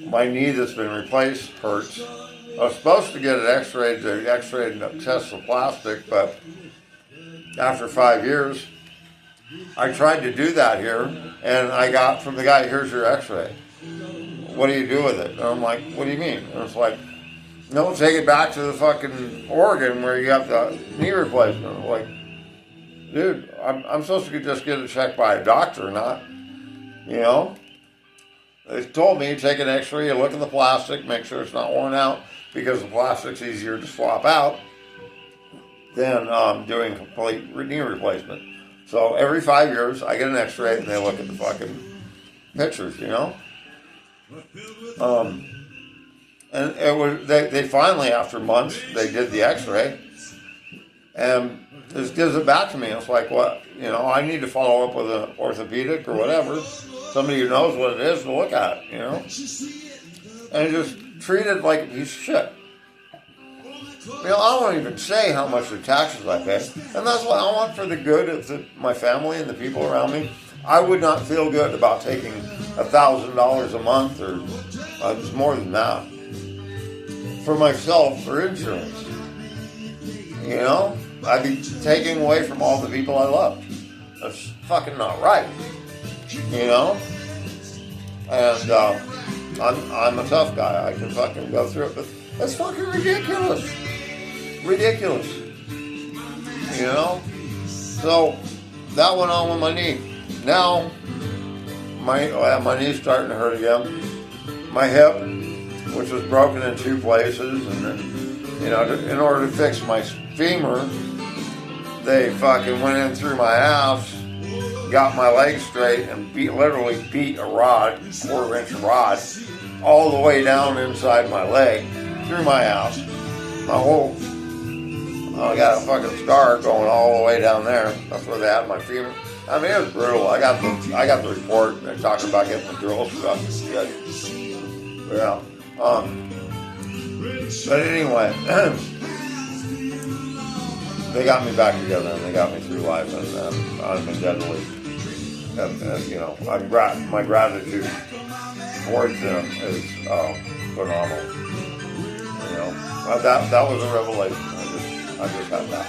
My knee that's been replaced hurts. I was supposed to get it x-rayed to x-ray and test the plastic, but after 5 years, I tried to do that here, and I got from the guy, here's your x-ray. What do you do with it? And I'm like, what do you mean? And it's like, no, take it back to the fucking Oregon where you have the knee replacement. I'm like, dude, I'm supposed to just get it checked by a doctor, not, you know? They told me, take an x-ray, you look at the plastic, make sure it's not worn out, because the plastic's easier to swap out than doing complete knee replacement. So every 5 years, I get an x-ray and they look at the fucking pictures, you know? And it was, they finally, after months, they did the x-ray and just gives it back to me. It's like, what, you know, I need to follow up with an orthopedic or whatever, somebody who knows what it is to look at, you know? And just treated like a piece of shit. You know, I won't even say how much the taxes I pay. And that's what I want for the good of my family and the people around me. I would not feel good about taking $1,000 a month, or it's more than that, for myself for insurance. You know? I'd be taking away from all the people I love. That's fucking not right. You know? And I'm a tough guy. I can fucking go through it, but that's fucking ridiculous. Ridiculous. You know? So that went on with my knee. Now my knee's starting to hurt again. My hip, which was broken in 2 places, and then, you know, in order to fix my femur, they fucking went in through my ass, got my leg straight, and literally beat a rod, 1/4-inch rod, all the way down inside my leg, through my ass. My whole, I got a fucking scar going all the way down there. That's where they had my femur. I mean, it was brutal. I got the report. They're talking about getting the drill stuff and shit. Yeah. But anyway, they got me back together and they got me through life, and I've been deadly. And you know, my gratitude towards them is phenomenal. You know, that was a revelation. I just had that.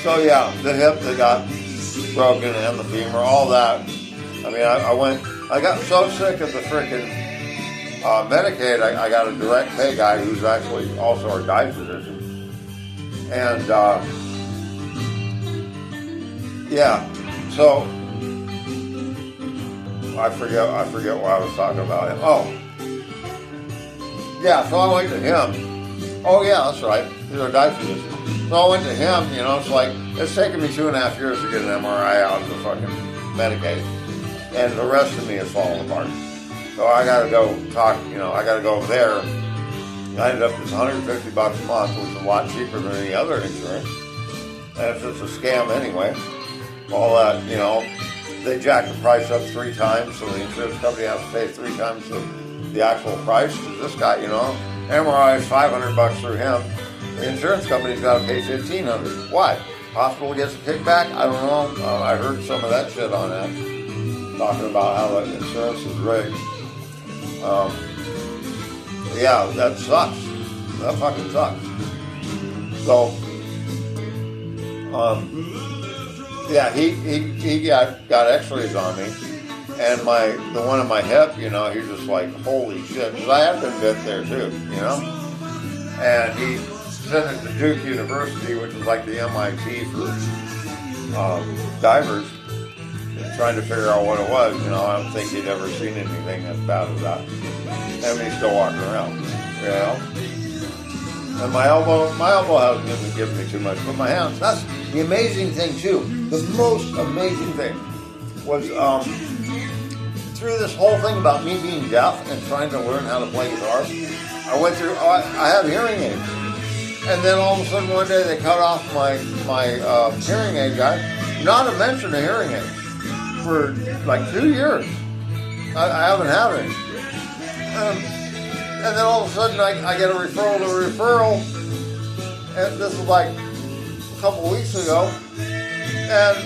So yeah, the hip that got broken and the femur, all that. I mean, I got so sick of the frickin' Medicaid, I got a direct pay guy who's actually also our guy physician. And yeah, so I forget what I was talking about. Oh, yeah, so I went to him. Oh yeah, that's right, he's our guy physician. So I went to him, you know, it's like, it's taken me 2.5 years to get an MRI out of the fucking Medicaid. And the rest of me is falling apart. So I gotta go talk, you know, I gotta go over there. I ended up with $150 a month, which is a lot cheaper than any other insurance. And it's just a scam anyway. All that, you know, they jacked the price up 3 times, so the insurance company has to pay 3 times the actual price. Because this guy, you know, MRI is $500 through him. The insurance company's got to pay $1,500. Why? Hospital gets a kickback? I don't know. I heard some of that shit on that, talking about how the insurance is rigged. Yeah, that sucks. That fucking sucks. So, yeah, he got X-rays on me, and the one in my hip, you know, he's just like, holy shit, because I have been bit there too, you know, and he sent it to Duke University, which is like the MIT for divers, trying to figure out what it was. You know, I don't think he'd ever seen anything as bad as that, and he's still walking around, you know. And my elbow hasn't given me too much, but my hands, that's the amazing thing too. The most amazing thing was through this whole thing about me being deaf and trying to learn how to play guitar, I had hearing aids. And then all of a sudden one day they cut off my hearing aid guy, not to mention a hearing aid, for like 2 years. I haven't had it. And then all of a sudden I get a referral, and this is like a couple of weeks ago, and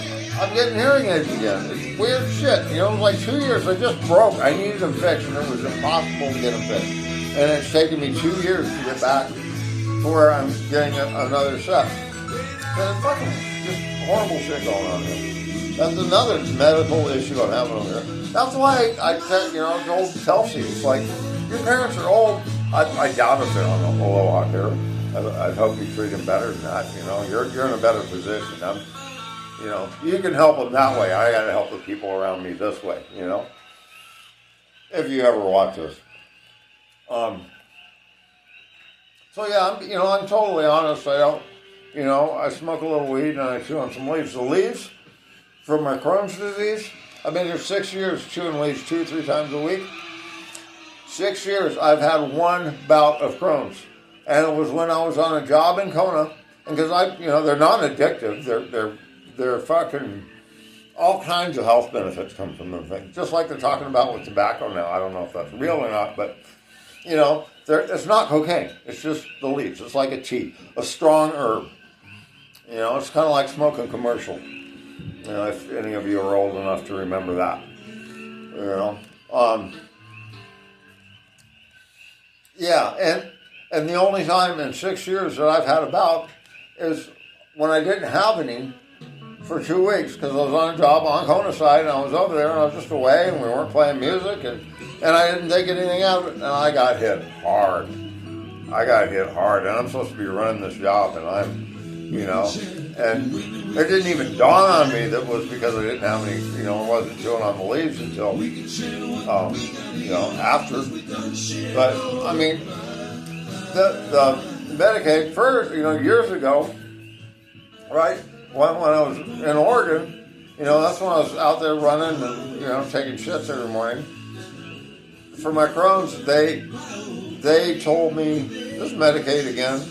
I'm getting hearing aids again. It's weird shit. You know, it was like 2 years. I just broke. I needed them fixed, and it was impossible to get them fixed. And it's taken me 2 years to get back to where I'm getting another set. And it's fucking just horrible shit going on here. That's another medical issue I'm having over here. That's why I said, you know, I told Chelsea, it's like, your parents are old. I doubt if they're on a low out here. I'd hope you treat them better than that. You know, you're in a better position. You know, you can help them that way. I got to help the people around me this way. You know, if you ever watch this. So yeah, I'm totally honest. I smoke a little weed and I chew on some leaves. The leaves from my Crohn's disease. I've been here 6 years chewing leaves 2-3 times a week. 6 years, I've had one bout of Crohn's, and it was when I was on a job in Kona, and because they're non-addictive, they're fucking, all kinds of health benefits come from them things, just like they're talking about with tobacco now. I don't know if that's real or not, but, you know, it's not cocaine, it's just the leaves. It's like a tea, a strong herb. You know, it's kind of like smoking commercial, you know, if any of you are old enough to remember that, you know. Yeah, and the only time in 6 years that I've had a bout is when I didn't have any for 2 weeks, because I was on a job on Kona side, and I was over there, and I was just away, and we weren't playing music, and I didn't take anything out of it, and I got hit hard. And I'm supposed to be running this job, and I'm, you know, and it didn't even dawn on me that it was because I didn't have any, you know, I wasn't chewing on the leaves until, you know, after. But, I mean, the Medicaid, first, you know, years ago, right, when I was in Oregon, you know, that's when I was out there running and, you know, taking shits every morning. For my Crohn's, they told me, this Medicaid again,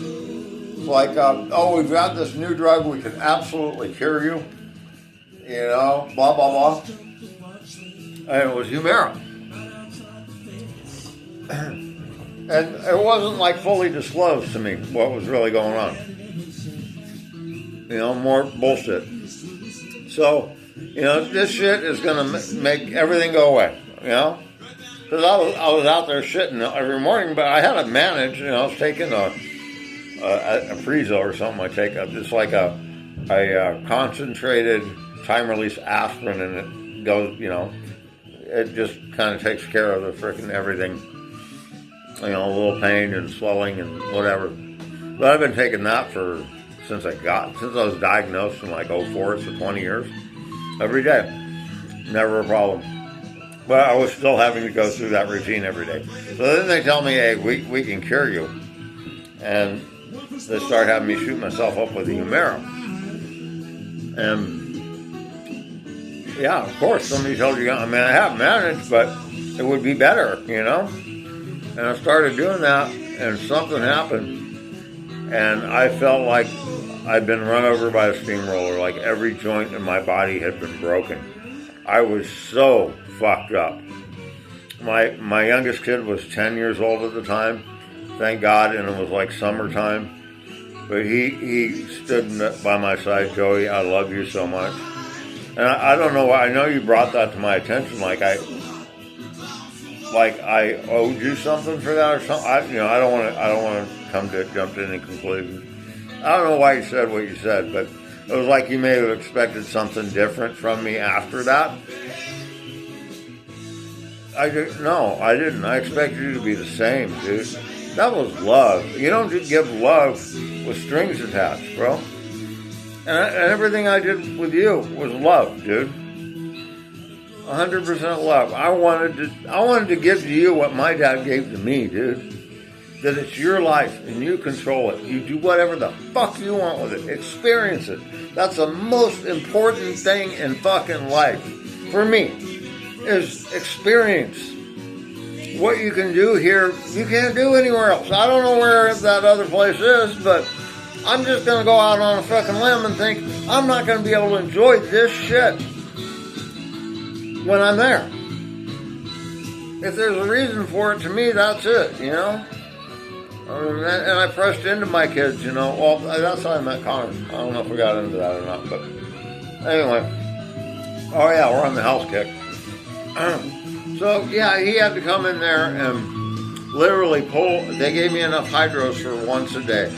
like, we've got this new drug, we can absolutely cure you, you know, blah, blah, blah. And it was Humira. And it wasn't like fully disclosed to me what was really going on. You know, more bullshit. So, you know, this shit is going to make everything go away, you know? Because I was out there shitting every morning, but I had to manage, you know, I was taking a Frizo or something I take. It's like a concentrated time-release aspirin, and it goes, you know, it just kind of takes care of the frickin' everything. You know, a little pain and swelling and whatever. But I've been taking that since I was diagnosed in like 04, so 20 years. Every day. Never a problem. But I was still having to go through that routine every day. So then they tell me, hey, we can cure you. And they start having me shoot myself up with the Humira. And yeah, of course, somebody told you, I mean, I have managed, but it would be better, you know? And I started doing that, and something happened, and I felt like I'd been run over by a steamroller, like every joint in my body had been broken. I was so fucked up. My youngest kid was 10 years old at the time, thank God, and it was like summertime. But he stood by my side. Joey, I love you so much. And I don't know why. I know you brought that to my attention, like I owed you something for that or something. I don't want to jump to any conclusions. I don't know why you said what you said, but it was like you may have expected something different from me after that. No, I didn't. I expected you to be the same, dude. That was love. You don't just give love with strings attached, bro. And everything I did with you was love, dude. 100% love. I wanted to give to you what my dad gave to me, dude. That it's your life and you control it. You do whatever the fuck you want with it. Experience it. That's the most important thing in fucking life for me, is experience. What you can do here, you can't do anywhere else. I don't know where that other place is, but I'm just going to go out on a fucking limb and think I'm not going to be able to enjoy this shit when I'm there. If there's a reason for it, to me, that's it, you know? And I pressed into my kids, you know. Well, that's how I met Connor. I don't know if we got into that or not, but anyway. Oh, yeah, we're on the house kick. So, yeah, he had to come in there and literally pull. They gave me enough hydros for once a day.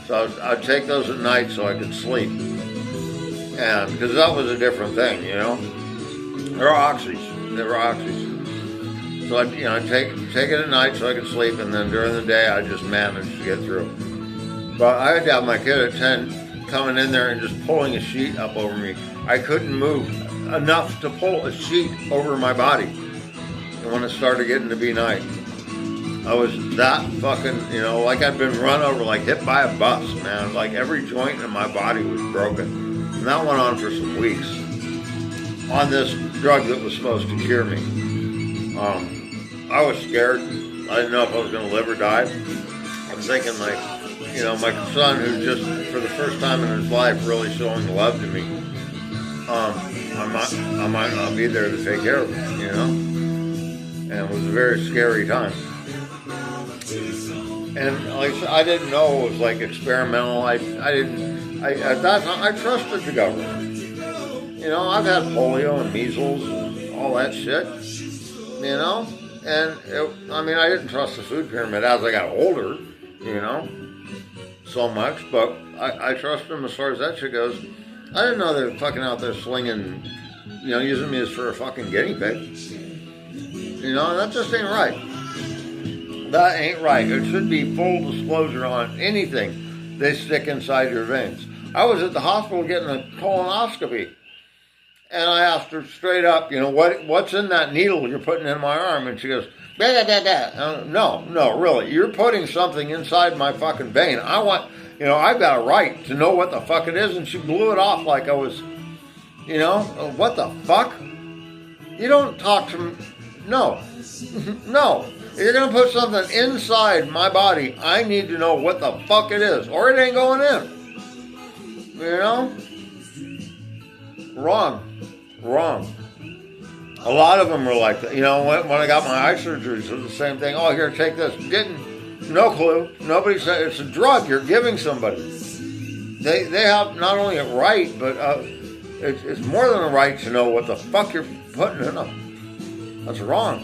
So I'd take those at night so I could sleep. And because that was a different thing, you know. They were oxys. So I'd take it at night so I could sleep, and then during the day I just managed to get through. But I had to have my kid at 10 coming in there and just pulling a sheet up over me. I couldn't move enough to pull a sheet over my body. And when it started getting to be night, I was that fucking, you know, like I'd been run over, like hit by a bus, man. Like every joint in my body was broken. And that went on for some weeks on this drug that was supposed to cure me. I was scared. I didn't know if I was going to live or die. I'm thinking, like, you know, my son, who's just for the first time in his life really showing love to me, I might not be there to take care of him, you know? And it was a very scary time. And like I said, I didn't know it was like experimental. At that time, I trusted the government. You know, I've had polio and measles and all that shit, you know? And, I didn't trust the food pyramid as I got older, you know, so much. But I trust them as far as that shit goes. I didn't know they were fucking out there slinging, you know, using me as for a fucking guinea pig. You know, that just ain't right. That ain't right. It should be full disclosure on anything they stick inside your veins. I was at the hospital getting a colonoscopy. And I asked her straight up, you know, what's in that needle you're putting in my arm? And she goes, da, da, da, da. No, really. You're putting something inside my fucking vein. I've got a right to know what the fuck it is. And she blew it off like I was, you know, what the fuck? You don't talk to me. No. No. If you're going to put something inside my body, I need to know what the fuck it is. Or it ain't going in. You know? Wrong. A lot of them were like that. You know, when I got my eye surgeries, it was the same thing. Oh, here, take this. No clue. Nobody said it's a drug you're giving somebody. They have not only a right, but it's more than a right to know what the fuck you're putting in them. That's wrong.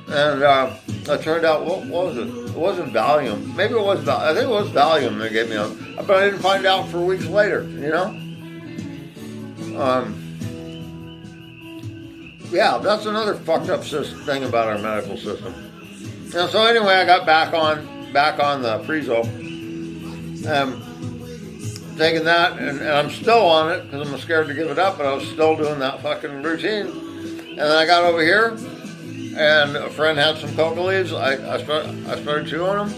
And it turned out, what was it? It wasn't Valium. Maybe it was Valium. I think it was Valium they gave me on. But I didn't find out for weeks later, you know? Yeah, that's another fucked up thing about our medical system. And so anyway, I got back on the Prezo, taking that, and I'm still on it because I'm scared to give it up, but I was still doing that fucking routine. And then I got over here, and a friend had some coca leaves. I started chewing them,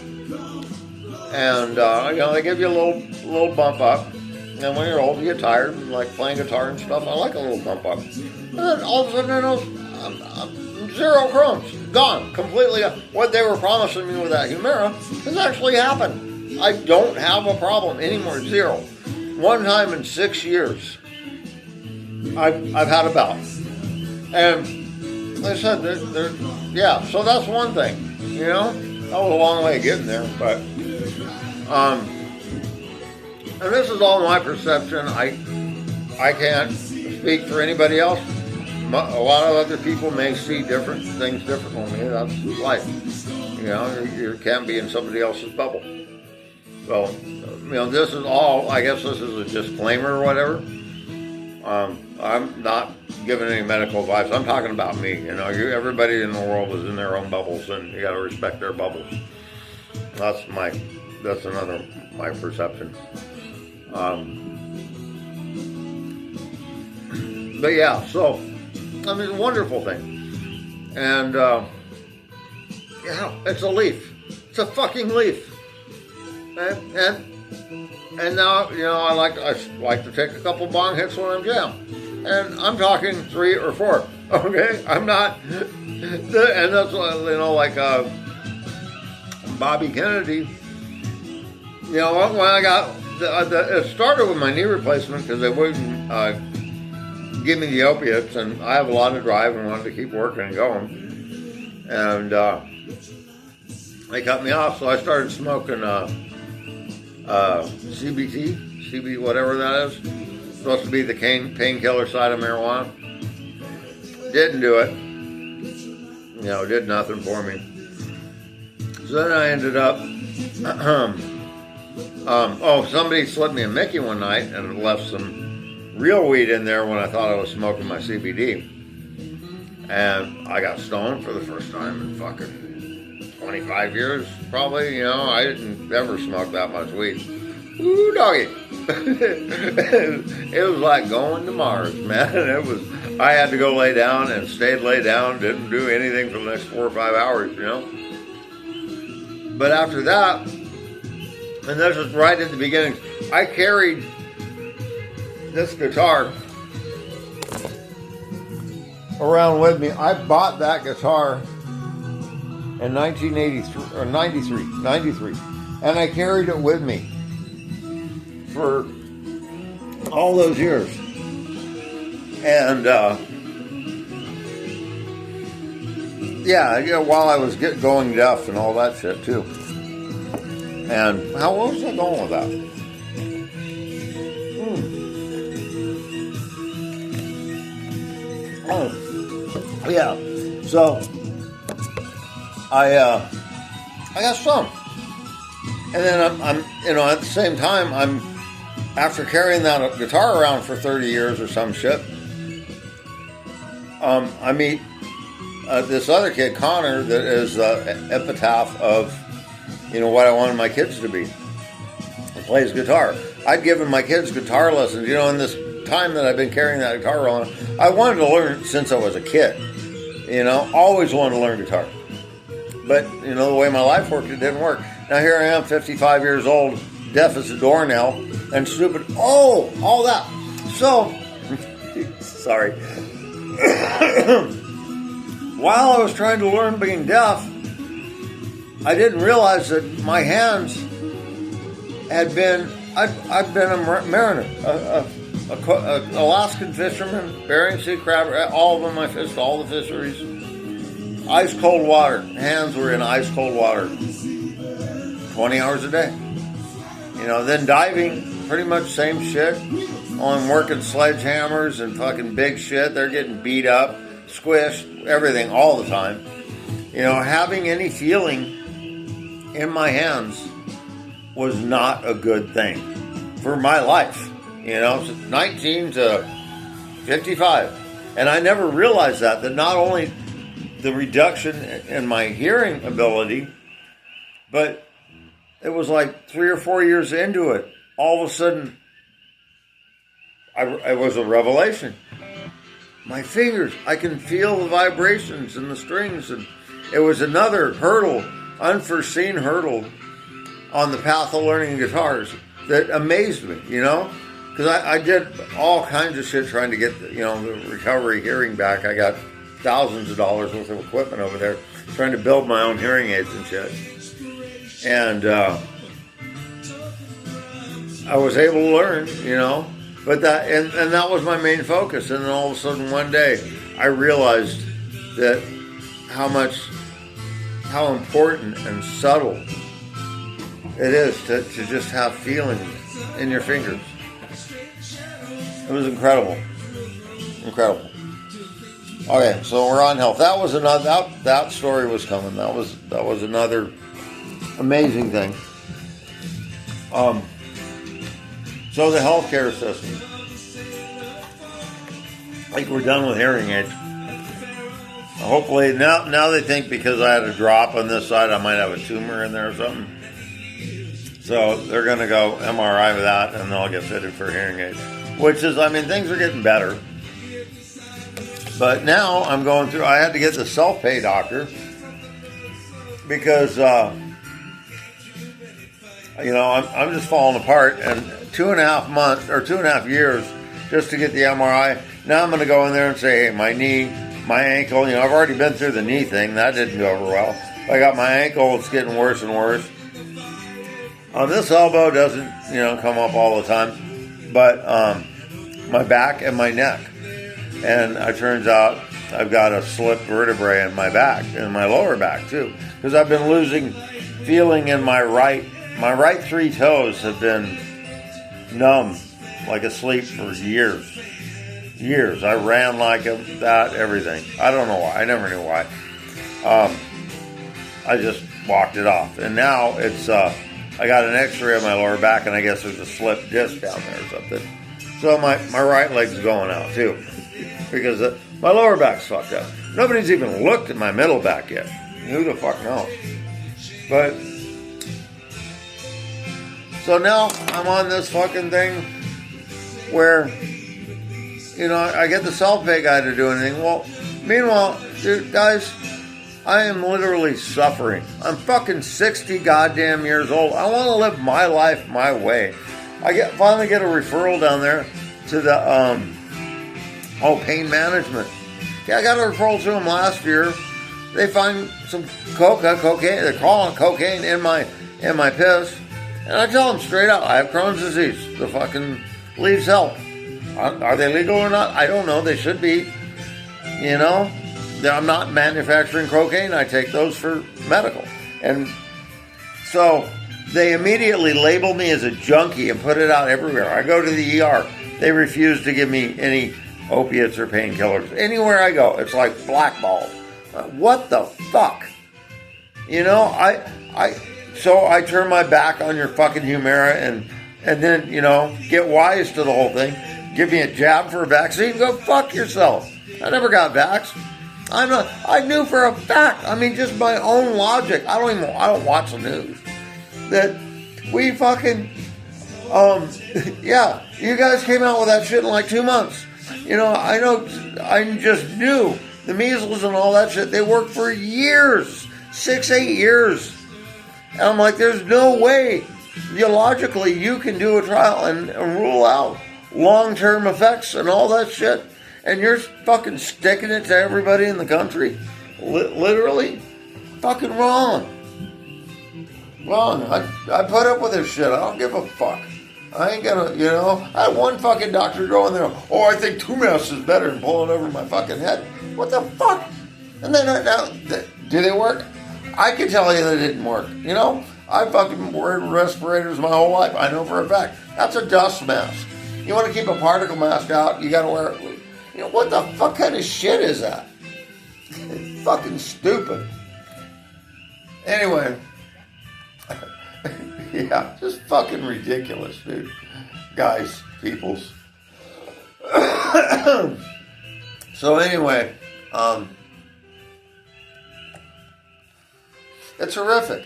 and you know, they give you a little bump up. And when you're old, you get tired, and like playing guitar and stuff. I like a little bump up. And then all of a sudden, zero crumbs, gone completely. What they were promising me with that Humira has actually happened. I don't have a problem anymore. Zero. One time in 6 years, I've had a bout, and like I said, yeah. So that's one thing, you know. that was a long way getting there, but and this is all my perception. I can't speak for anybody else. A lot of other people may see different things differently. That's life. You know, you can't be in somebody else's bubble. So, you know, this is all, I guess this is a disclaimer or whatever. I'm not giving any medical advice. I'm talking about me. You know, everybody in the world is in their own bubbles, and you got to respect their bubbles. That's my perception. But yeah, so, I mean, a wonderful thing. And, yeah, it's a leaf. It's a fucking leaf. And now, you know, I like to take a couple bong hits when I'm jammed. And I'm talking 3 or 4. Okay? I'm not, and that's, you know, like, Bobby Kennedy, you know, when I got, it started with my knee replacement because they wouldn't give me the opiates, and I have a lot of drive and wanted to keep working and going. And they cut me off, so I started smoking CBT, whatever that is. Supposed to be the painkiller side of marijuana. Didn't do it. You know, did nothing for me. So then I ended up, somebody slipped me a Mickey one night and left some real weed in there when I thought I was smoking my CBD. And I got stoned for the first time in fucking 25 years, probably. You know, I didn't ever smoke that much weed. Ooh, doggy. It was like going to Mars, man. I had to go lay down and stayed lay down, didn't do anything for the next 4 or 5 hours, you know. But after that, and this was right at the beginning, I carried this guitar around with me. I bought that guitar in 1983 or 93, and I carried it with me for all those years. And yeah, while I was going deaf and all that shit too. And how was I going with that? Oh, yeah. So I got some, and then I'm you know, at the same time, I'm after carrying that guitar around for 30 years or some shit. I meet this other kid, Connor, that is the epitaph of, you know, what I wanted my kids to be. He plays guitar. I'd given my kids guitar lessons, you know, in this time that I've been carrying that guitar around. I wanted to learn since I was a kid, you know, always wanted to learn guitar. But, you know, the way my life worked, it didn't work. Now here I am, 55 years old, deaf as a doornail, and stupid. Oh, all that. So, sorry. While I was trying to learn being deaf, I didn't realize that my hands had been, I've been a mariner, a Alaskan fisherman, Bering Sea crabber, all of them I fished, all the fisheries. Ice cold water, hands were in ice cold water, 20 hours a day. You know, then diving, pretty much same shit. I'm working sledgehammers and fucking big shit. They're getting beat up, squished, everything, all the time. You know, having any feeling in my hands was not a good thing for my life. You know, 19 to 55. And I never realized that not only the reduction in my hearing ability, but it was like 3 or 4 years into it, all of a sudden, it was a revelation. My fingers, I can feel the vibrations in the strings, and it was another hurdle, unforeseen hurdle on the path of learning guitars that amazed me, you know? Because I did all kinds of shit trying to get, you know, the recovery hearing back. I got thousands of dollars worth of equipment over there trying to build my own hearing aids and shit. And I was able to learn, you know, but that, and that was my main focus. And then all of a sudden one day I realized that how much how important and subtle it is to just have feeling in your fingers. It was incredible. Incredible. Okay, so we're on health. That was another. That story was coming. That was another amazing thing. So the healthcare system. I think we're done with hearing aids. Hopefully now they think because I had a drop on this side, I might have a tumor in there or something. So they're going to go MRI with that, and they'll get fitted for hearing aids. Which is, I mean, things are getting better. But now I'm going through, I had to get the self-pay doctor because, I'm just falling apart. And 2.5 months or 2.5 years just to get the MRI. Now I'm going to go in there and say, hey, my knee, my ankle, I've already been through the knee thing. That didn't go over well. I got my ankle, it's getting worse and worse. This elbow doesn't, come up all the time. But my back and my neck. And it turns out I've got a slipped vertebrae in my back, and my lower back too. Because I've been losing feeling in my right 3 toes have been numb, like asleep for years. Years. I ran like that, everything. I don't know why. I never knew why. I just walked it off. And now it's, I got an x-ray of my lower back, and I guess there's a slipped disc down there or something. So my right leg's going out too. Because my lower back's fucked up. Nobody's even looked at my middle back yet. Who the fuck knows? But, so now I'm on this fucking thing where, I get the self-pay guy to do anything. Well, meanwhile, dude, guys, I am literally suffering. I'm fucking 60 goddamn years old. I want to live my life my way. I finally get a referral down there to the, pain management. Yeah, I got a referral to them last year. They find some cocaine. They're calling it cocaine in my piss, and I tell them straight out, I have Crohn's disease. The fucking leaves help. Are they legal or not? I don't know. They should be. I'm not manufacturing cocaine. I take those for medical, and so they immediately label me as a junkie and put it out everywhere. I go to the ER. They refuse to give me any opiates or painkillers. Anywhere I go, it's like blackballed. What the fuck? So I turn my back on your fucking Humira and then, get wise to the whole thing. Give me a jab for a vaccine. Go fuck yourself. I never got vaxxed. I knew for a fact. I mean, just my own logic. I don't watch the news. That we fucking, you guys came out with that shit in like 2 months. I just knew the measles and all that shit, they worked for years, 6-8 years. And I'm like, there's no way, logically, you can do a trial and rule out long-term effects and all that shit. And you're fucking sticking it to everybody in the country. Literally. Fucking wrong. Wrong. I put up with this shit. I don't give a fuck. I ain't gonna, I had one fucking doctor go in there, I think 2 masks is better than pulling over my fucking head. What the fuck? And then, now, do they work? I can tell you they didn't work. I fucking wore respirators my whole life. I know for a fact. That's a dust mask. You want to keep a particle mask out, you gotta wear it. What the fuck kind of shit is that? It's fucking stupid. Anyway. Yeah, just fucking ridiculous, dude. Guys, peoples. So anyway, it's horrific.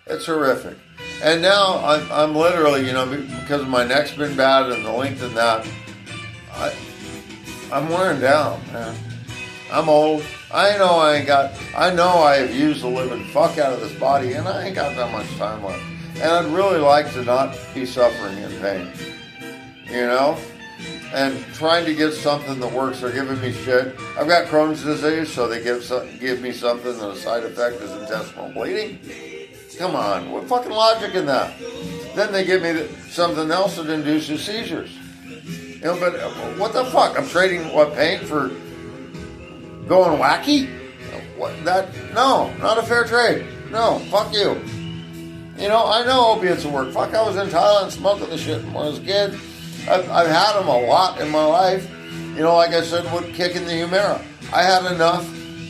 It's horrific. And now I'm literally, because my neck's been bad and the length of that, I'm wearing down, man. I'm old. I know I have used the living fuck out of this body, and I ain't got that much time left. And I'd really like to not be suffering in pain, and trying to get something that works. They're giving me shit. I've got Crohn's disease, so they give me something that a side effect is intestinal bleeding. Come on, what fucking logic in that? Then they give me something else that induces seizures. But what the fuck? I'm trading pain for going wacky? What that? No, not a fair trade. No, fuck you. You know, I know opiates will work. Fuck, I was in Thailand smoking the shit when I was a kid. I've had them a lot in my life. You know, like I said, with kicking the Humira. I had enough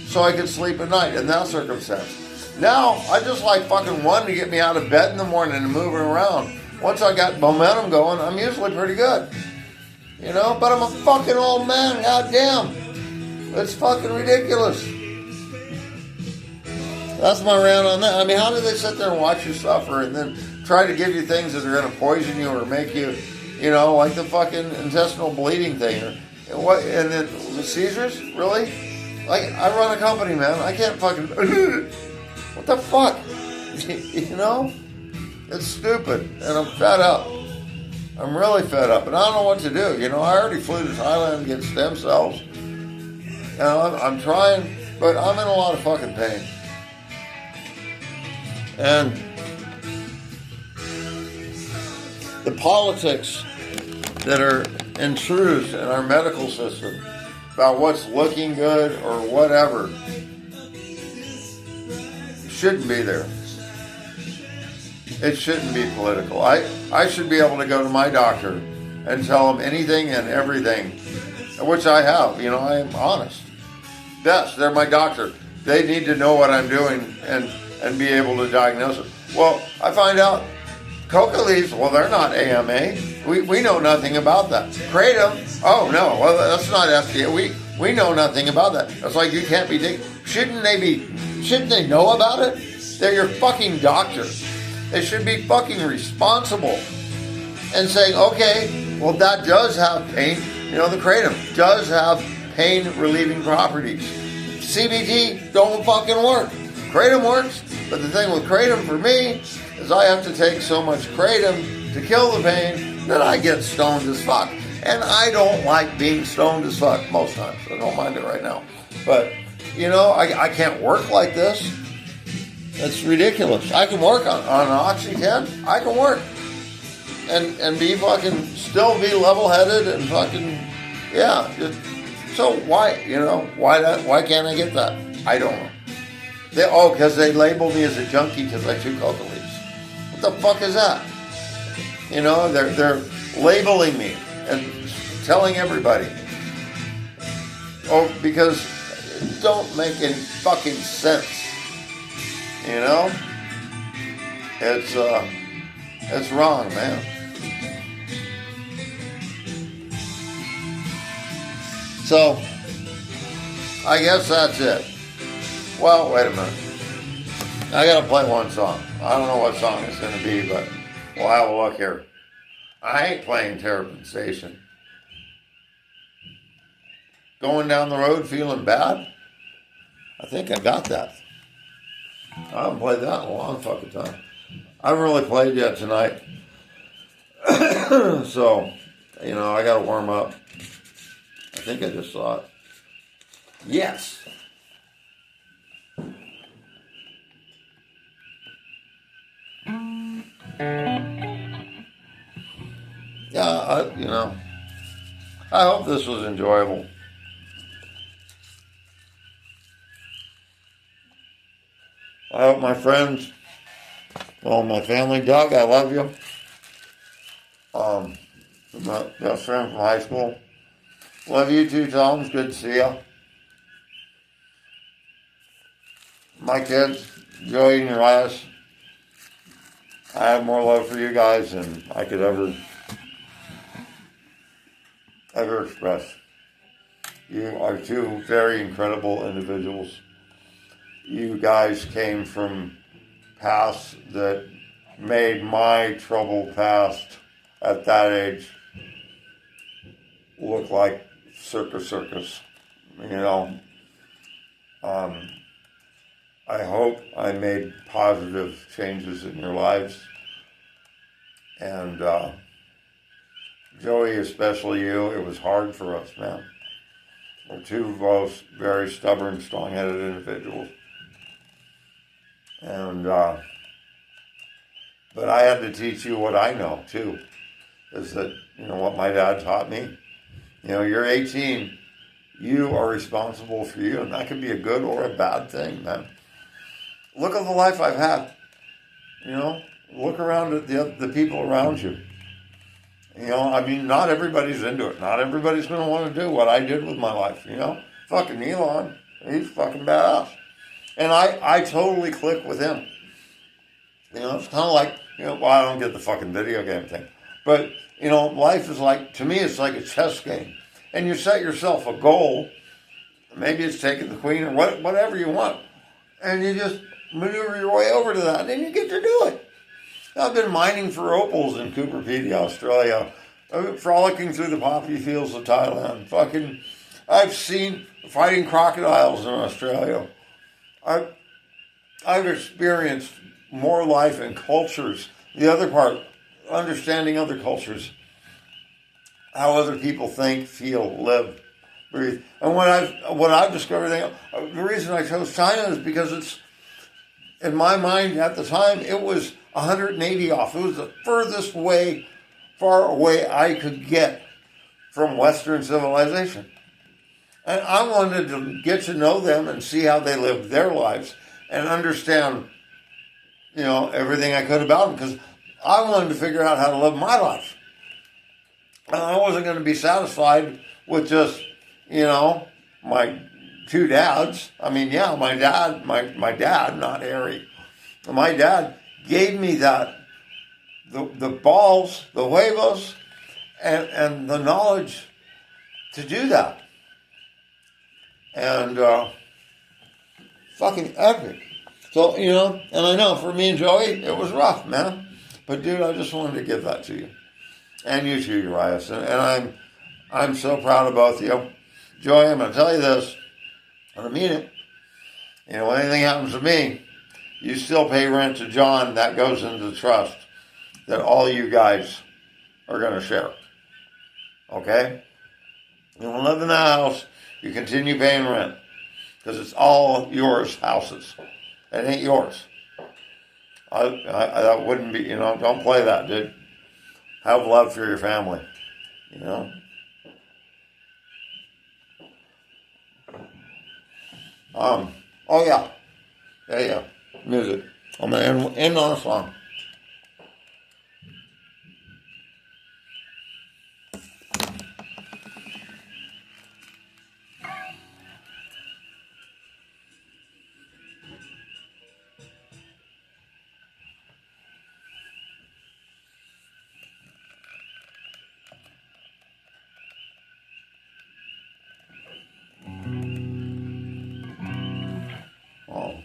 so I could sleep at night in that circumstance. Now, I just like fucking one to get me out of bed in the morning and moving around. Once I got momentum going, I'm usually pretty good. You know, but I'm a fucking old man, goddamn. It's fucking ridiculous. That's my rant on that. I mean, how do they sit there and watch you suffer and then try to give you things that are going to poison you or make you, you know, like the fucking intestinal bleeding thing? And what? And then the seizures? Really? Like, I run a company, man. I can't fucking... What the fuck? You know? It's stupid. And I'm fed up. I'm really fed up. And I don't know what to do. You know, I already flew to Thailand to get stem cells. And I'm trying, but I'm in a lot of fucking pain. And the politics that are intruded in our medical system about what's looking good or whatever shouldn't be there. It shouldn't be political. I should be able to go to my doctor and tell him anything and everything, which I have. You know, I am honest. Yes, they're my doctor. They need to know what I'm doing and be able to diagnose it. Well, I find out coca leaves, well, they're not AMA. We know nothing about that. Kratom, oh no, well, that's not FDA. We know nothing about that. It's like you can't be, shouldn't they know about it? They're your fucking doctor. They should be fucking responsible and saying, okay, well, that does have pain. You know, the kratom does have pain relieving properties. CBD don't fucking work. Kratom works, but the thing with kratom for me is I have to take so much kratom to kill the pain that I get stoned as fuck. And I don't like being stoned as fuck most times. I don't mind it right now. But, you know, I can't work like this. That's ridiculous. I can work on an Oxy 10. I can work. And be fucking, still be level-headed and fucking, yeah. So why, you know, why can't I get that? I don't know. Because they labeled me as a junkie because I took coca leaves. What the fuck is that? You know, they're labeling me and telling everybody. Oh, because it don't make any fucking sense. You know? It's wrong, man. So, I guess that's it. Well, wait a minute. I gotta play one song. I don't know what song it's gonna be, but we'll have a look here. I ain't playing Terrapin Station. Going down the road feeling bad? I think I got that. I haven't played that in a long fucking time. I haven't really played yet tonight. So, you know, I gotta warm up. I think I just saw it. Yes. Yeah, you know, I hope this was enjoyable. I hope my friends, well, my family, Doug, I love you. My best friend from high school. Love you too, Tom. It's good to see you. My kids, Joey and Urias. I have more love for you guys than I could ever express. You are two very incredible individuals. You guys came from paths that made my troubled past at that age look like circus. You know, I hope I made positive changes in your lives. And Joey, especially you, it was hard for us, man. We're two both very stubborn, strong-headed individuals. And, but I had to teach you what I know, too. Is that, you know, what my dad taught me. You know, you're 18. you are responsible for you, and that could be a good or a bad thing, man. Look at the life I've had. You know, look around at the people around you. You know, I mean, not everybody's into it. Not everybody's going to want to do what I did with my life, you know. Fucking Elon, he's fucking badass. And I totally click with him. You know, it's kind of like, you know, well, I don't get the fucking video game thing. But, you know, life is like, to me, it's like a chess game. And you set yourself a goal. Maybe it's taking the queen or whatever you want. And you just maneuver your way over to that. And then you get to do it. I've been mining for opals in Cooper Pedy, Australia. I've been frolicking through the poppy fields of Thailand. I've seen fighting crocodiles in Australia. I've experienced more life and cultures. The other part, understanding other cultures, how other people think, feel, live, breathe. And what I've discovered, the reason I chose China is because it's, in my mind at the time, it was 180 off. It was the furthest far away I could get from Western civilization. And I wanted to get to know them and see how they lived their lives and understand, you know, everything I could about them, because I wanted to figure out how to live my life. And I wasn't going to be satisfied with just, you know, my two dads. I mean, yeah, my dad, not Harry. My dad gave me that, the balls, the huevos, and the knowledge to do that. And fucking epic. So, you know, and I know for me and Joey, it was rough, man. But dude, I just wanted to give that to you. And you too, Urias. And I'm so proud of both of you. Joey, I'm going to tell you this, and I mean it. You know, when anything happens to me, you still pay rent to John. That goes into the trust that all you guys are going to share. Okay? You don't live in that house. You continue paying rent. Because it's all yours houses. It ain't yours. That wouldn't be, you know, don't play that, dude. Have love for your family. You know? Oh yeah. There you go. Music. I'm going to end on a song. Oh.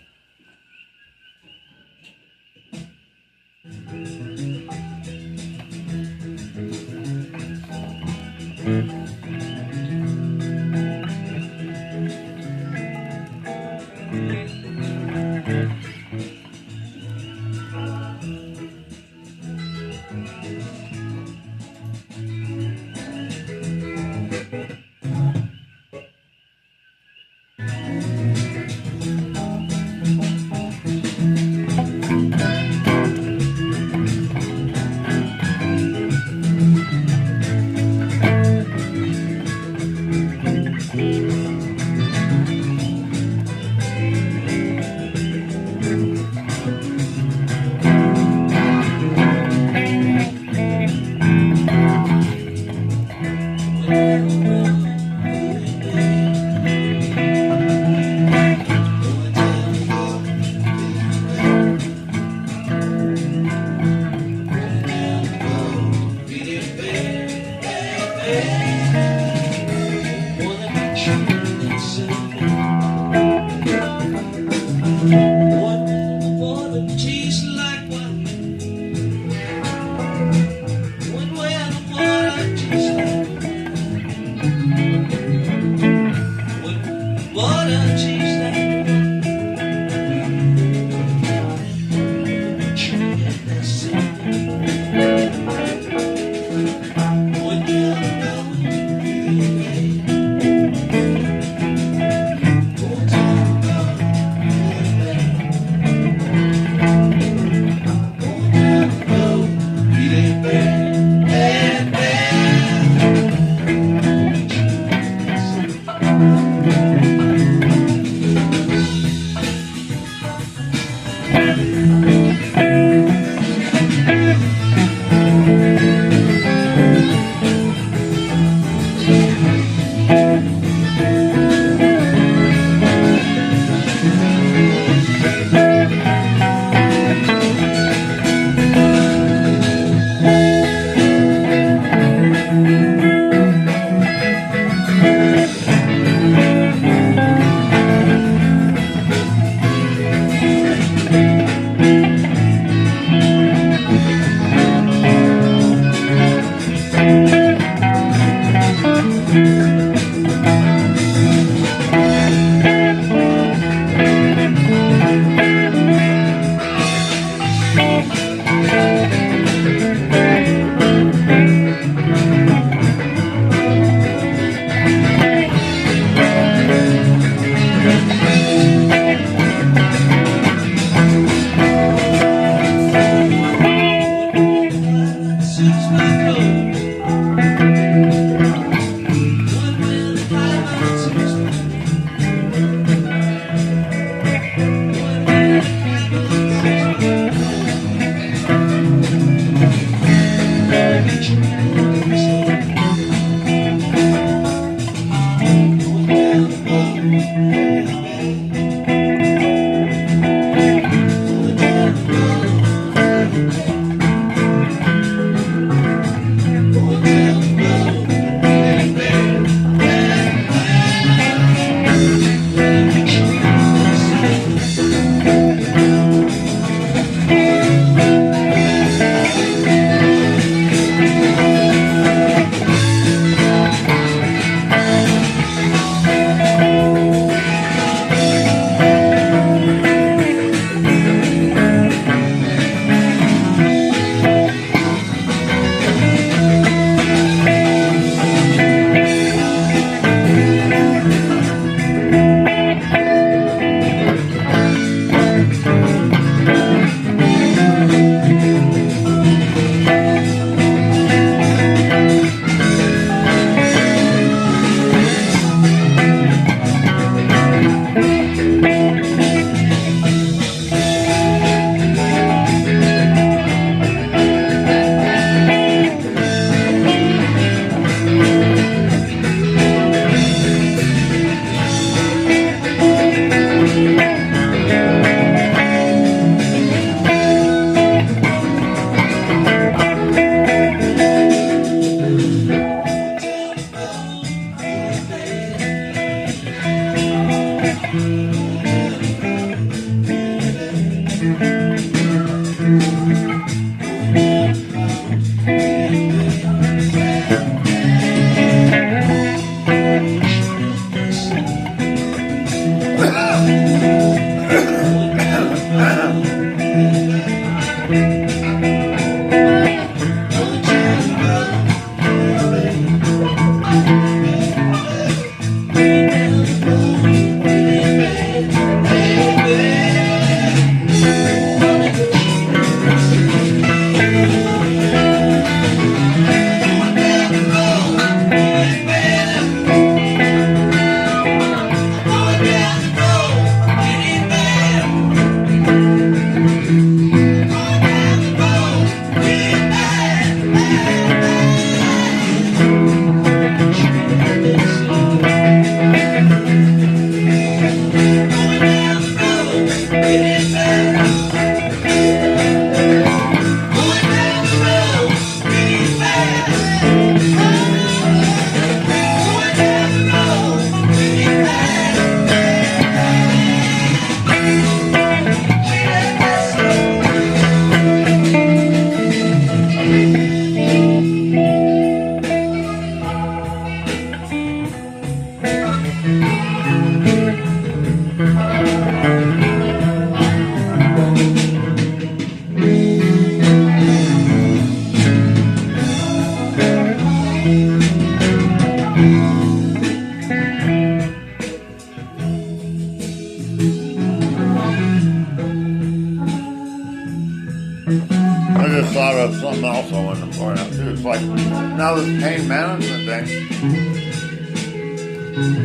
thought of something else I wanted to point out too. It's like now this pain management thing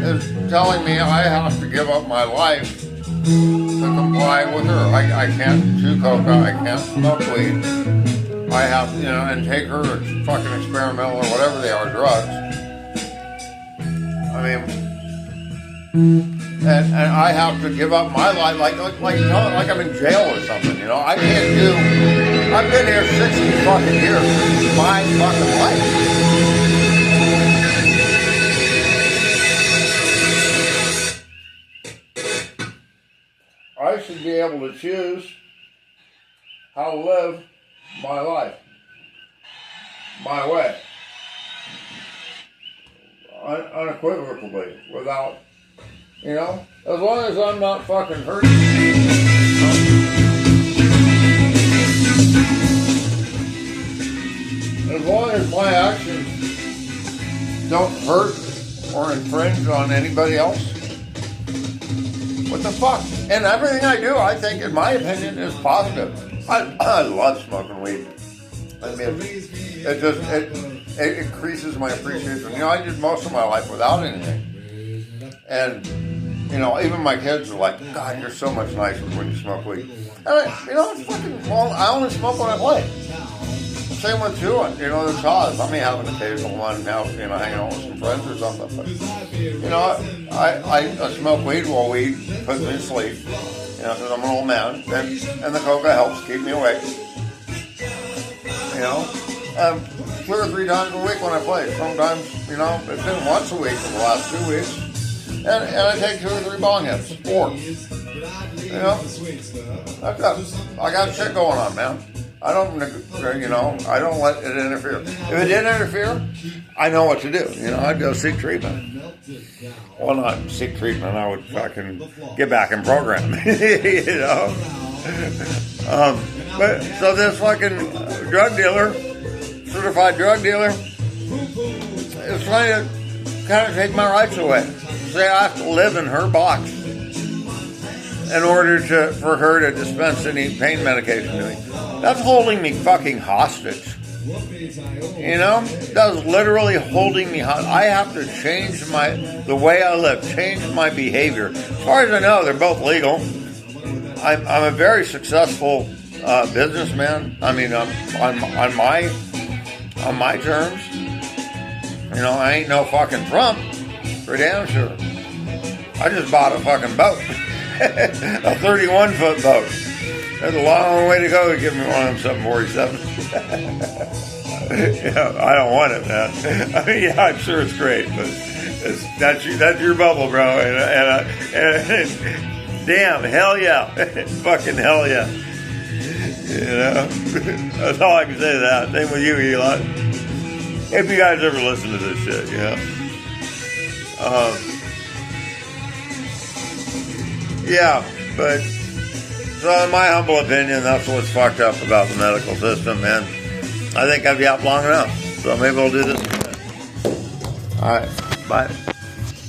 is telling me I have to give up my life to comply with her. I can't chew coca, I can't smoke weed. I have, and take her to fucking experimental or whatever they are, drugs. I mean, and I have to give up my life, like I'm in jail or something, I can't do, I've been here 60 fucking years. This is my fucking life. I should be able to choose how to live my life, my way, unequivocally, without, as long as I'm not fucking hurting. As long as my actions don't hurt or infringe on anybody else, what the fuck? And everything I do, I think, in my opinion, is positive. I love smoking weed. I mean, it increases my appreciation. I did most of my life without anything. And, even my kids are like, God, you're so much nicer when you smoke weed. And it's fucking, well, I only smoke when I play. Same with chewing. There's cause. I may have an occasional one now, hanging out with some friends or something. But, I smoke weed while weed puts me to sleep. Because I'm an old man. And the coca helps keep me awake. 2 or 3 times a week when I play. Sometimes, it's been once a week for the last 2 weeks. And I take 2 or 3 bong hits. 4. I got shit going on, man. I don't let it interfere. If it didn't interfere, I know what to do. I'd go seek treatment. Well, not seek treatment. I would fucking get back in program. But so this fucking drug dealer, certified drug dealer, is trying to kind of take my rights away. Say I have to live in her box in order for her to dispense any pain medication to me. That's holding me fucking hostage. That's literally holding me hostage. I have to change the way I live, change my behavior. As far as I know, they're both legal. I'm a very successful businessman. I mean, on my terms. I ain't no fucking Trump, for damn sure. I just bought a fucking boat. A 31-foot boat. That's a long way to go to give me one of them 747s. I don't want it, man. I mean, I'm sure it's great, but that's your bubble, bro. And damn, hell yeah. Fucking hell yeah. That's all I can say to that. Same with you, Elon. If you guys ever listen to this shit, yeah, but so in my humble opinion, that's what's fucked up about the medical system, and I think I've yapped long enough. So maybe we'll do this again. All right, bye.